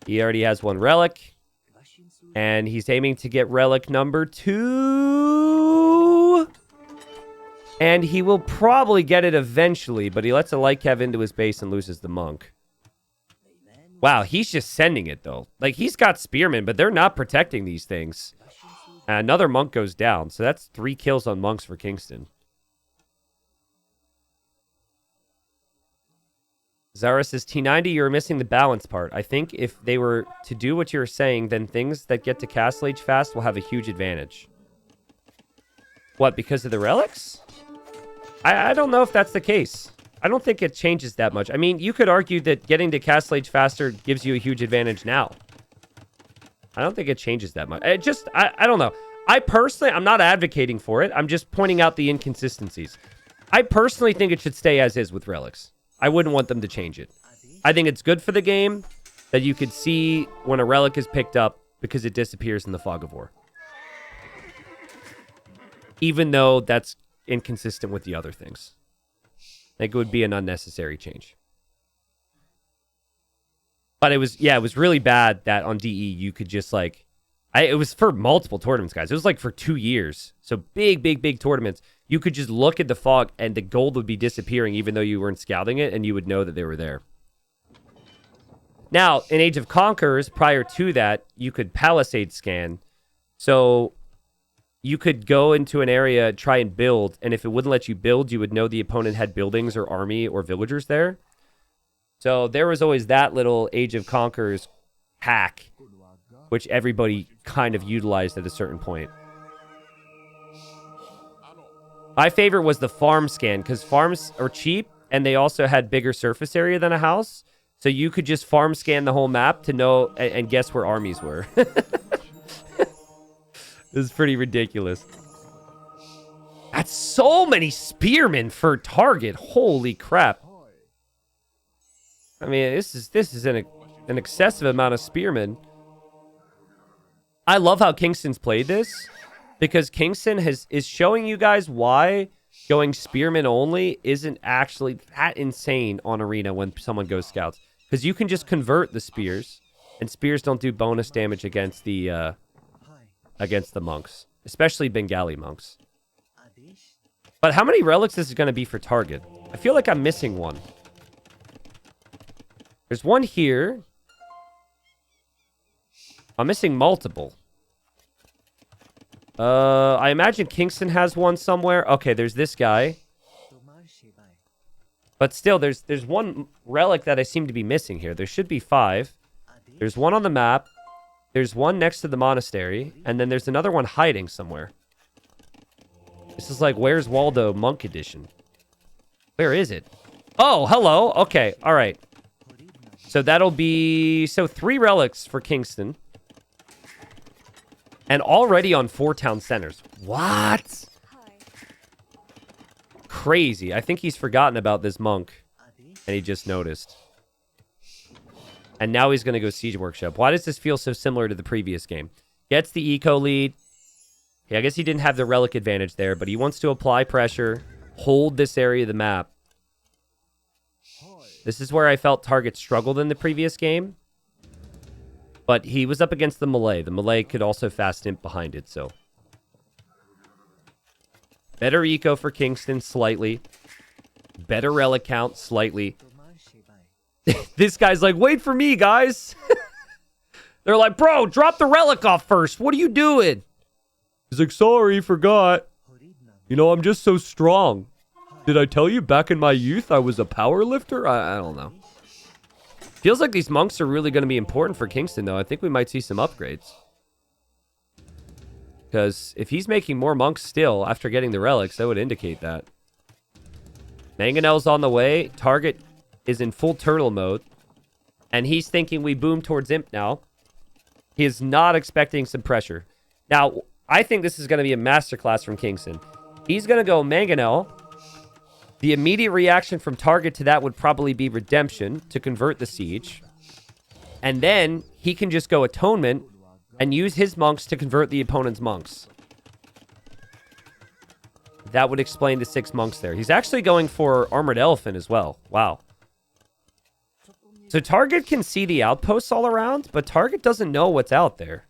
He already has 1 relic. And he's aiming to get relic number 2. And he will probably get it eventually, but he lets a light cav into his base and loses the monk. Wow, he's just sending it, though. Like, he's got spearmen, but they're not protecting these things. Another monk goes down, so that's 3 kills on monks for Kingston. Zara says, T90, you're missing the balance part. I think if they were to do what you're saying, then things that get to Castle Age fast will have a huge advantage. What, because of the relics? I don't know if that's the case. I don't think it changes that much. I mean, you could argue that getting to Castle Age faster gives you a huge advantage now. I don't think it changes that much. I don't know. I personally, I'm not advocating for it. I'm just pointing out the inconsistencies. I personally think it should stay as is with relics. I wouldn't want them to change it. I think it's good for the game that you could see when a relic is picked up because it disappears in the Fog of War. Even though that's inconsistent with the other things. I think it would be an unnecessary change. But it was really bad that on DE you could just like... it was for multiple tournaments, guys. It was like for 2 years. So big tournaments. You could just look at the fog and the gold would be disappearing even though you weren't scouting it and you would know that they were there. Now, in Age of Conquerors, prior to that, you could palisade scan. So you could go into an area, try and build, and if it wouldn't let you build, you would know the opponent had buildings or army or villagers there. So there was always that little Age of Conquerors hack, which everybody kind of utilized at a certain point. My favorite was the farm scan, because farms are cheap, and they also had bigger surface area than a house. So you could just farm scan the whole map to know and guess where armies were. This is pretty ridiculous. That's so many spearmen for target. Holy crap. I mean, this is an excessive amount of spearmen. I love how Kingstone's played this, because Kingstone is showing you guys why going spearmen only isn't actually that insane on Arena when someone goes scouts. Because you can just convert the spears, and spears don't do bonus damage against the monks, especially Bengali monks. But how many relics is it going to be for target? I feel like I'm missing one. There's one here. I'm missing multiple. I imagine Kingstone has one somewhere. Okay, there's this guy. But still, there's one relic that I seem to be missing here. There should be 5. There's one on the map. There's one next to the monastery. And then there's another one hiding somewhere. This is like Where's Waldo Monk Edition. Where is it? Oh, hello. Okay, all right. So that'll be... So 3 relics for Kingstone. And already on 4 town centers. What? Crazy. I think he's forgotten about this monk. And he just noticed. And now he's going to go Siege Workshop. Why does this feel so similar to the previous game? Gets the eco lead. Yeah, I guess he didn't have the relic advantage there, but he wants to apply pressure. Hold this area of the map. This is where I felt Target struggled in the previous game. But he was up against the Malay. The Malay could also fast imp behind it, so... Better eco for Kingstone, slightly. Better relic count, slightly. This guy's like, wait for me, guys. They're like, bro, drop the relic off first. What are you doing? He's like, sorry, forgot. You know, I'm just so strong. Did I tell you back in my youth I was a power lifter? I don't know. Feels like these monks are really going to be important for Kingstone, though. I think we might see some upgrades. Because if he's making more monks still after getting the relics, that would indicate that. Mangonel's on the way. Target is in full turtle mode. And he's thinking we boom towards imp now. He is not expecting some pressure. Now, I think this is going to be a masterclass from Kingstone. He's going to go Mangonel. The immediate reaction from Target to that would probably be Redemption to convert the siege. And then he can just go Atonement and use his monks to convert the opponent's monks. That would explain the 6 monks there. He's actually going for Armored Elephant as well. Wow. So Target can see the outposts all around, but Target doesn't know what's out there.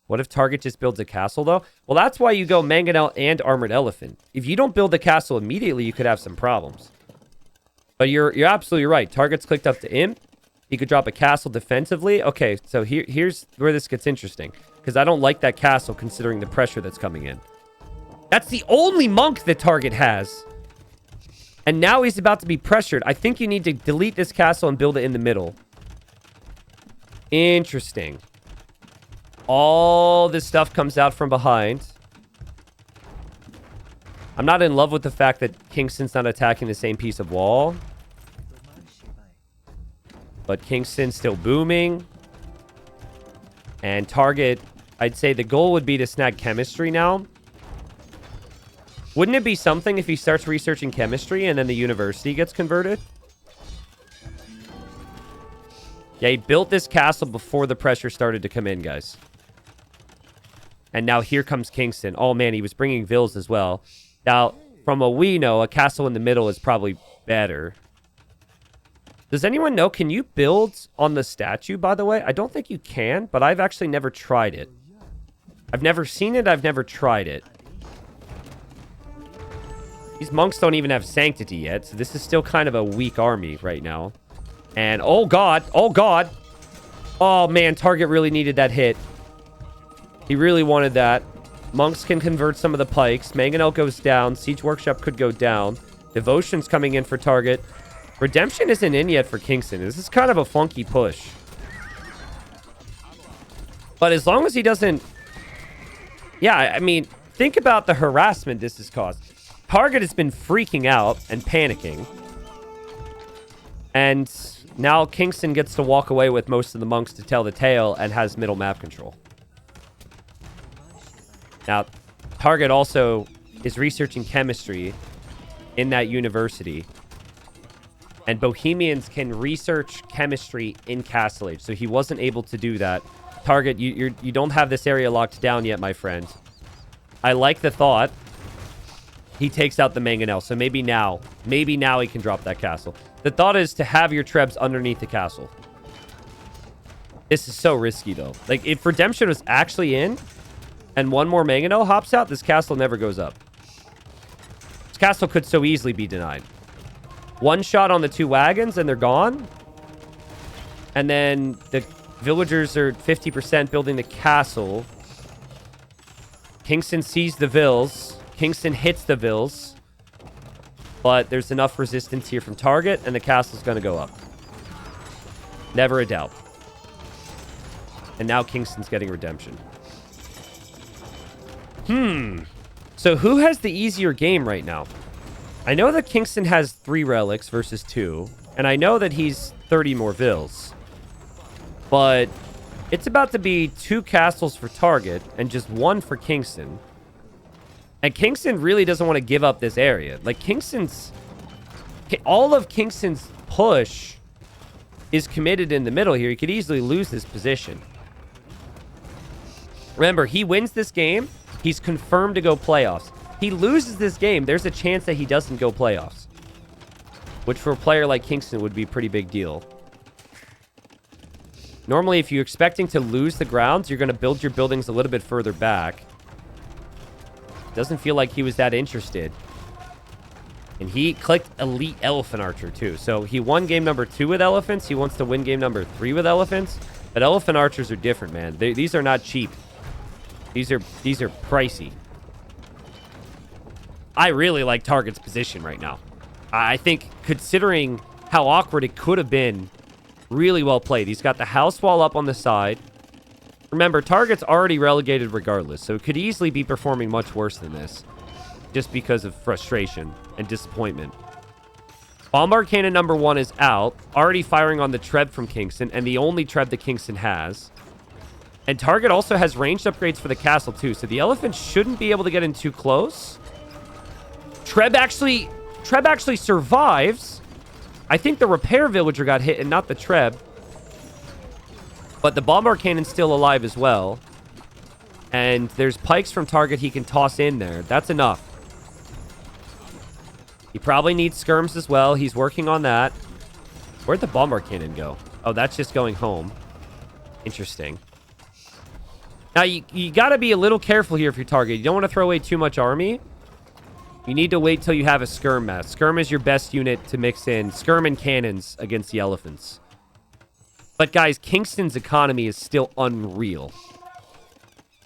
What if Target just builds a castle, though? Well, that's why you go Mangonel and Armored Elephant. If you don't build the castle immediately, you could have some problems. But you're absolutely right. Target's clicked up to Imp. He could drop a castle defensively. Okay, so here's where this gets interesting. Because I don't like that castle considering the pressure that's coming in. That's the only monk that Target has. And now he's about to be pressured. I think you need to delete this castle and build it in the middle. Interesting. All this stuff comes out from behind. I'm not in love with the fact that Kingston's not attacking the same piece of wall. But Kingston's still booming. And Target, I'd say the goal would be to snag chemistry now. Wouldn't it be something if he starts researching chemistry and then the university gets converted? Yeah, he built this castle before the pressure started to come in, guys. And now here comes Kingston. Oh, man, he was bringing vills as well. Now, from what we know, a castle in the middle is probably better. Does anyone know, can you build on the statue, by the way? I don't think you can, but I've actually never tried it. I've never seen it. I've never tried it. These monks don't even have sanctity yet, so this is still kind of a weak army right now. And, oh, God. Oh, God. Oh, man, Target really needed that hit. He really wanted that. Monks can convert some of the pikes. Mangonel goes down. Siege Workshop could go down. Devotion's coming in for Target. Redemption isn't in yet for Kingston. This is kind of a funky push. But as long as he doesn't... Yeah, I mean, think about the harassment this has caused. Target has been freaking out and panicking. And now Kingston gets to walk away with most of the monks to tell the tale and has middle map control. Now, Target also is researching chemistry in that university. And Bohemians can research chemistry in Castle Age. So he wasn't able to do that. Target, you don't have this area locked down yet, my friend. I like the thought. He takes out the Mangonel. So maybe now he can drop that castle. The thought is to have your trebs underneath the castle. This is so risky, though. Like, if Redemption was actually in... and one more Mangonel hops out, this castle never goes up. This castle could so easily be denied. One shot on the two wagons, and they're gone. And then the villagers are 50% building the castle. Kingston sees the vills. Kingston hits the vills. But there's enough resistance here from Target, and the castle's going to go up. Never a doubt. And now Kingston's getting Redemption. So who has the easier game right now? I know that Kingston has 3 relics versus 2. And I know that he's 30 more vills. But it's about to be 2 castles for Target and just 1 for Kingston. And Kingston really doesn't want to give up this area. Like, all of Kingston's push is committed in the middle here. He could easily lose this position. Remember, he wins this game. He's confirmed to go playoffs. He loses this game, there's a chance that he doesn't go playoffs. Which for a player like Kingston would be a pretty big deal. Normally, if you're expecting to lose the grounds, you're going to build your buildings a little bit further back. Doesn't feel like he was that interested. And he clicked Elite Elephant Archer, too. So he won game number 2 with elephants. He wants to win game number 3 with elephants. But elephant archers are different, man. These are not cheap. These are pricey. I really like Target's position right now. I think, considering how awkward it could have been, really well played. He's got the house wall up on the side. Remember, Target's already relegated regardless, so it could easily be performing much worse than this, just because of frustration and disappointment. Bombard Cannon number 1 is out, already firing on the Treb from Kingston, and the only Treb that Kingston has. And Target also has ranged upgrades for the castle, too. So the elephant shouldn't be able to get in too close. Treb actually survives. I think the repair villager got hit and not the Treb. But the bombard cannon's still alive as well. And there's pikes from Target he can toss in there. That's enough. He probably needs skirms as well. He's working on that. Where'd the bombard cannon go? Oh, that's just going home. Interesting. Now, you got to be a little careful here if you're Target. You don't want to throw away too much army. You need to wait till you have a skirm mass. Skirm is your best unit to mix in skirm and cannons against the elephants. But, guys, Kingston's economy is still unreal.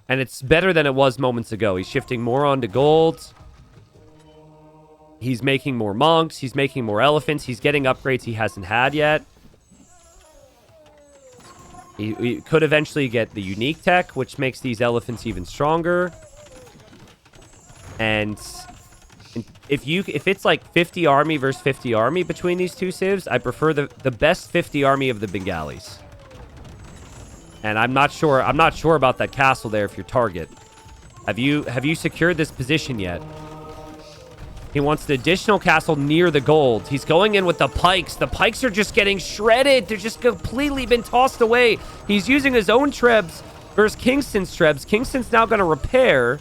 And it's better than it was moments ago. He's shifting more onto gold. He's making more monks. He's making more elephants. He's getting upgrades he hasn't had yet. He could eventually get the unique tech, which makes these elephants even stronger. And if it's like 50 army versus 50 army between these two civs, I prefer the best 50 army of the Bengalis. And I'm not sure about that castle there if you're Target. Have you secured this position yet? He wants the additional castle near the gold. He's going in with the pikes. The pikes are just getting shredded. They're just completely been tossed away. He's using his own trebs versus Kingston's trebs. Kingston's now going to repair.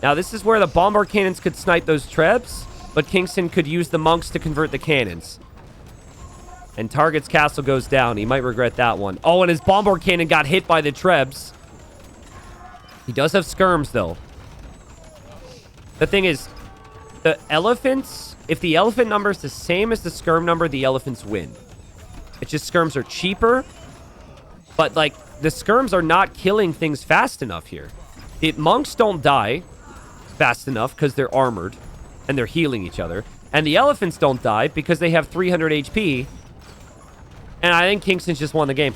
Now, this is where the bombard cannons could snipe those trebs, but Kingston could use the monks to convert the cannons. And Target's castle goes down. He might regret that one. Oh, and his bombard cannon got hit by the trebs. He does have skirms, though. The thing is, the elephants, if the elephant number is the same as the skirm number, the elephants win. It's just skirms are cheaper, but, like, the skirms are not killing things fast enough here. The monks don't die fast enough because they're armored and they're healing each other. And the elephants don't die because they have 300 HP. And I think Kingston's just won the game.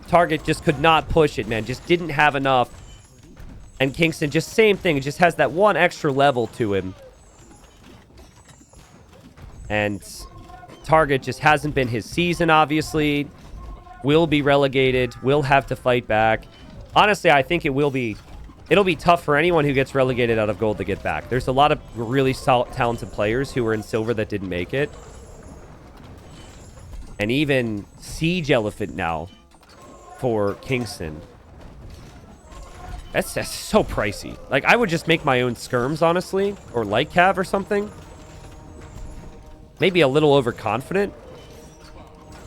Target just could not push it, man. Just didn't have enough. And Kingston, just same thing. It just has that one extra level to him. And Target just hasn't been his season, obviously. Will be relegated. Will have to fight back. Honestly, I think it'll be tough for anyone who gets relegated out of gold to get back. There's a lot of really talented players who were in silver that didn't make it. And even Siege Elephant now for Kingston. That's so pricey. Like, I would just make my own skirms, honestly. Or light cav or something. Maybe a little overconfident.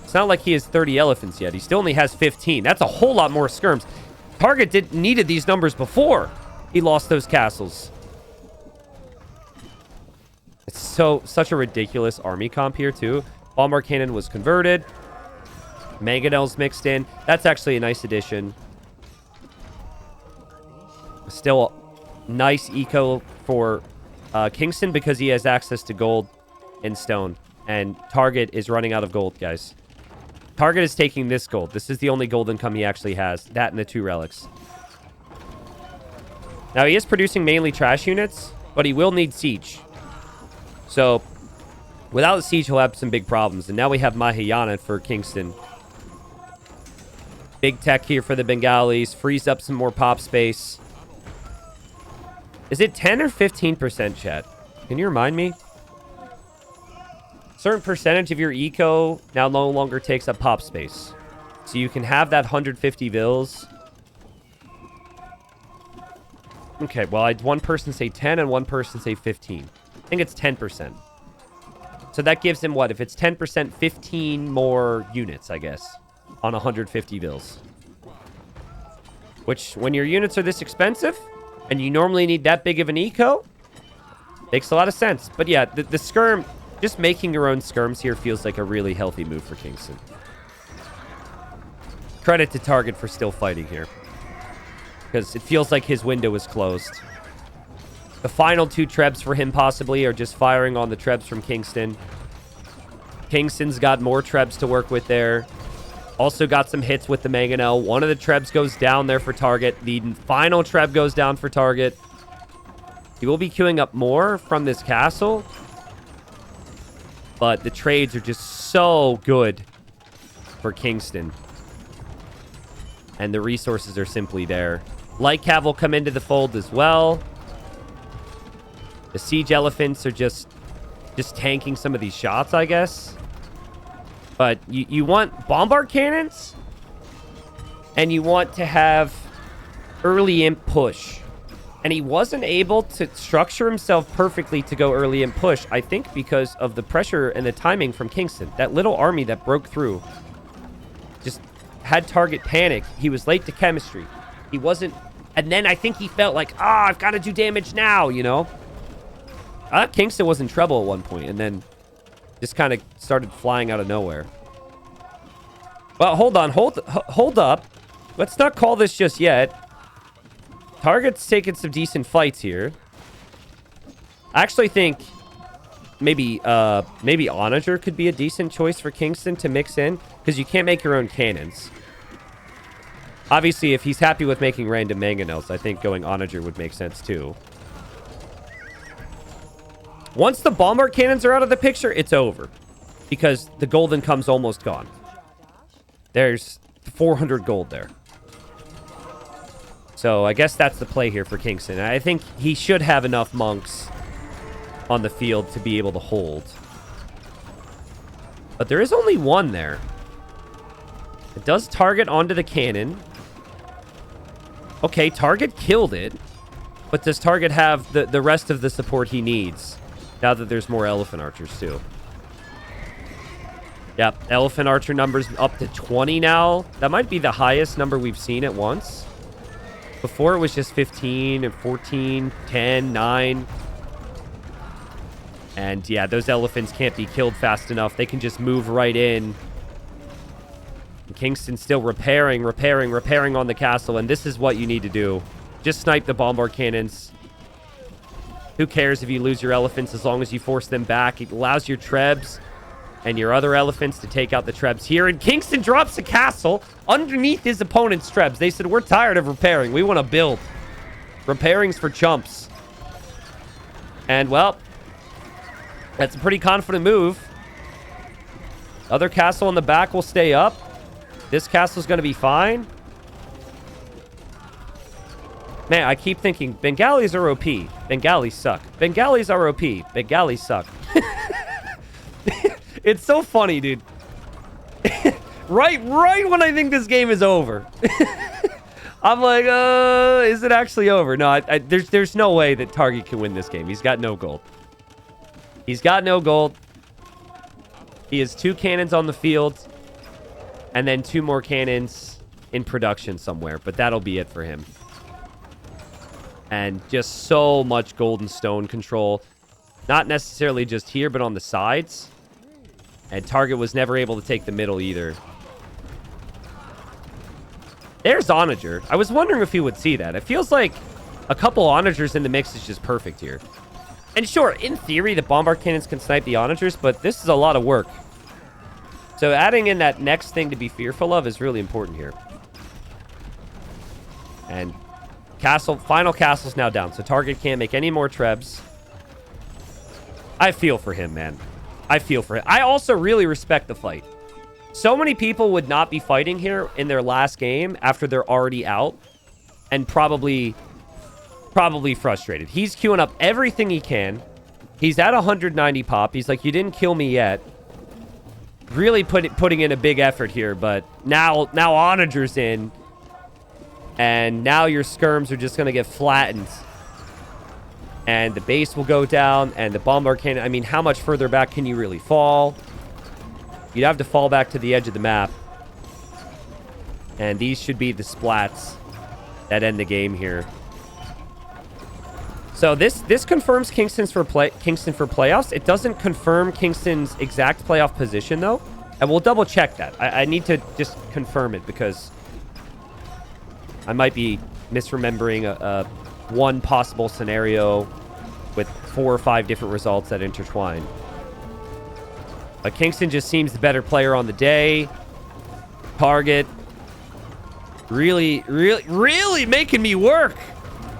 It's not like he has 30 elephants yet. He still only has 15. That's a whole lot more skirms. Target needed these numbers before he lost those castles. It's such a ridiculous army comp here, too. Bombard cannon was converted. Mangonels mixed in. That's actually a nice addition. Still nice eco for Kingston because he has access to gold and stone. And Target is running out of gold, guys. Target is taking this gold. This is the only gold income he actually has. That and the 2 relics. Now, he is producing mainly trash units, but he will need siege. So, without the siege, he'll have some big problems. And now we have Mahayana for Kingston. Big tech here for the Bengalis. Frees up some more pop space. Is it 10 or 15%, chat? Can you remind me? Certain percentage of your eco now no longer takes up pop space. So you can have that 150 vils. Okay, well, I had one person say 10 and one person say 15. I think it's 10%. So that gives him what? If it's 10%, 15 more units, I guess, on 150 vils. Which, when your units are this expensive, and you normally need that big of an eco, makes a lot of sense. But yeah, the skirm, just making your own skirms here feels like a really healthy move for Kingston. Credit to Target for still fighting here, because it feels like his window is closed. The final 2 trebs for him possibly are just firing on the trebs from Kingston. Kingston's got more trebs to work with there. Also got some hits with the Mangonel. One of the trebs goes down there for Target. The final treb goes down for Target. He will be queuing up more from this castle. But the trades are just so good for Kingston. And the resources are simply there. Light Cav will come into the fold as well. The siege elephants are just tanking some of these shots, I guess. But you want bombard cannons, and you want to have early imp push. And he wasn't able to structure himself perfectly to go early imp push, I think because of the pressure and the timing from Kingston. That little army that broke through just had Target panic. He was late to chemistry. He wasn't... And then I think he felt like, I've got to do damage now, you know? Kingston was in trouble at one point, and then just kind of started flying out of nowhere. Well, hold on. Hold up. Let's not call this just yet. Target's taking some decent fights here. I actually think maybe Onager could be a decent choice for Kingston to mix in, because you can't make your own cannons. Obviously, if he's happy with making random mangonels, I think going Onager would make sense too. Once the bombard cannons are out of the picture, it's over. Because the gold income's almost gone. There's 400 gold there. So I guess that's the play here for Kingston. I think he should have enough monks on the field to be able to hold. But there is only one there. It does target onto the cannon. Okay, target killed it. But does target have the rest of the support he needs? Now that there's more elephant archers too. Yep, elephant archer numbers up to 20 now. That might be the highest number we've seen at once. Before it was just 15 and 14, 10, 9. And yeah, those elephants can't be killed fast enough. They can just move right in. And Kingston's still repairing on the castle. And this is what you need to do. Just snipe the bombard cannons. Who cares if you lose your elephants as long as you force them back? It allows your trebs and your other elephants to take out the trebs here. And Kingston drops a castle underneath his opponent's trebs. They said, we're tired of repairing. We want to build. Repairing's for chumps. And, well, that's a pretty confident move. Other castle in the back will stay up. This castle's going to be fine. Man, I keep thinking, Bengalis are OP. Bengalis suck. Bengalis are OP. Bengalis suck. It's so funny, dude. right when I think this game is over. I'm like, is it actually over? No, there's no way that Target can win this game. He's got no gold. He's got no gold. He has 2 cannons on the field. And then 2 more cannons in production somewhere. But that'll be it for him. And just so much golden stone control. Not necessarily just here, but on the sides. And Target was never able to take the middle either. There's Onager. I was wondering if he would see that. It feels like a couple Onagers in the mix is just perfect here. And sure, in theory, the bombard cannons can snipe the Onagers, but this is a lot of work. So adding in that next thing to be fearful of is really important here. And final castle's now down, so Target can't make any more trebs. I feel for him, man. I feel for him. I also really respect the fight. So many people would not be fighting here in their last game after they're already out. And probably frustrated. He's queuing up everything he can. He's at 190 pop. He's like, you didn't kill me yet. Really putting in a big effort here, but now Onager's in. And now your skirms are just going to get flattened. And the base will go down, and the bombard cannon... I mean, how much further back can you really fall? You'd have to fall back to the edge of the map. And these should be the splats that end the game here. So this confirms Kingston for playoffs. It doesn't confirm Kingston's exact playoff position, though. And we'll double-check that. I need to just confirm it, because I might be misremembering one possible scenario with 4 or 5 different results that intertwine. But Kingston just seems the better player on the day. Target really making me work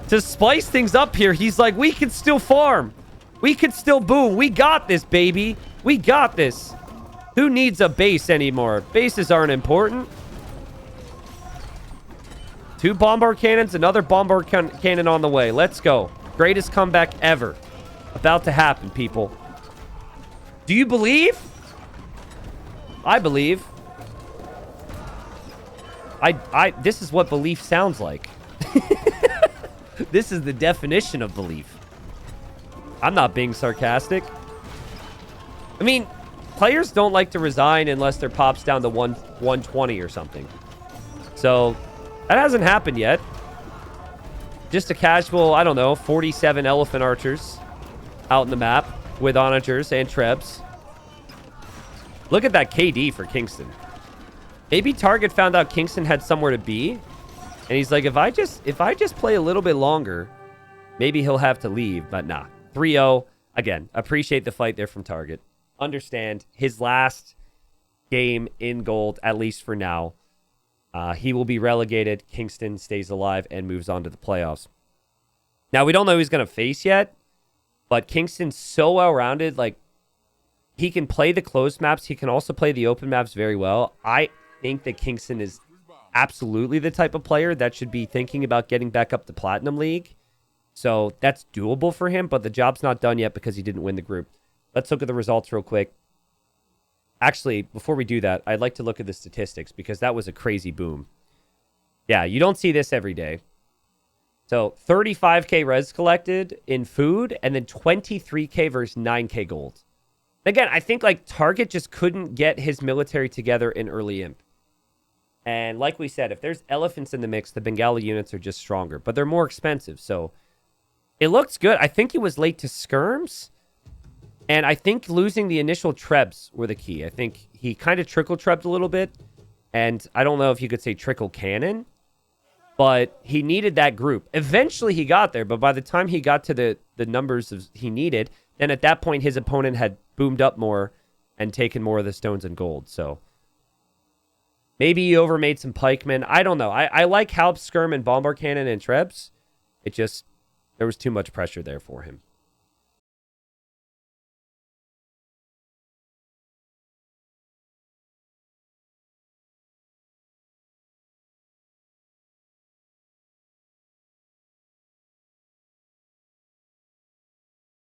to spice things up here. He's like, we can still farm. We can still boom. We got this, baby. We got this. Who needs a base anymore? Bases aren't important. 2 bombard cannons, another bombard cannon on the way. Let's go. Greatest comeback ever. About to happen, people. Do you believe? I believe. This is what belief sounds like. This is the definition of belief. I'm not being sarcastic. I mean, players don't like to resign unless their pop's down to 120 or something. So... that hasn't happened yet. Just a casual, I don't know, 47 elephant archers out in the map with onagers and trebs. Look at that KD for Kingston. Maybe Target found out Kingston had somewhere to be And he's like, if I just play a little bit longer, maybe he'll have to leave. But nah, 3-0. Again, appreciate the fight there from Target. Understand his last game in gold, at least for now. He will be relegated. Kingstone stays alive and moves on to the playoffs. Now, we don't know who he's going to face yet, but Kingstone's so well-rounded. Like, he can play the closed maps. He can also play the open maps very well. I think that Kingstone is absolutely the type of player that should be thinking about getting back up to Platinum League. So that's doable for him, but the job's not done yet because he didn't win the group. Let's look at the results real quick. Actually, before we do that, I'd like to look at the statistics because that was a crazy boom. Yeah, you don't see this every day. So 35K res collected in food and then 23K versus 9K gold. Again, I think like Target just couldn't get his military together in early imp. And like we said, if there's elephants in the mix, the Bengali units are just stronger, but they're more expensive. So it looks good. I think he was late to skirms. And I think losing the initial trebs were the key. I think he kind of trickle-trebbed a little bit. And I don't know if you could say trickle cannon. But he needed that group. Eventually he got there. But by the time he got to the numbers he needed, then at that point his opponent had boomed up more and taken more of the stones and gold. So maybe he overmade some pikemen. I don't know. I like Halp, Skirm, and Bombard Cannon and Trebs. It just, there was too much pressure there for him.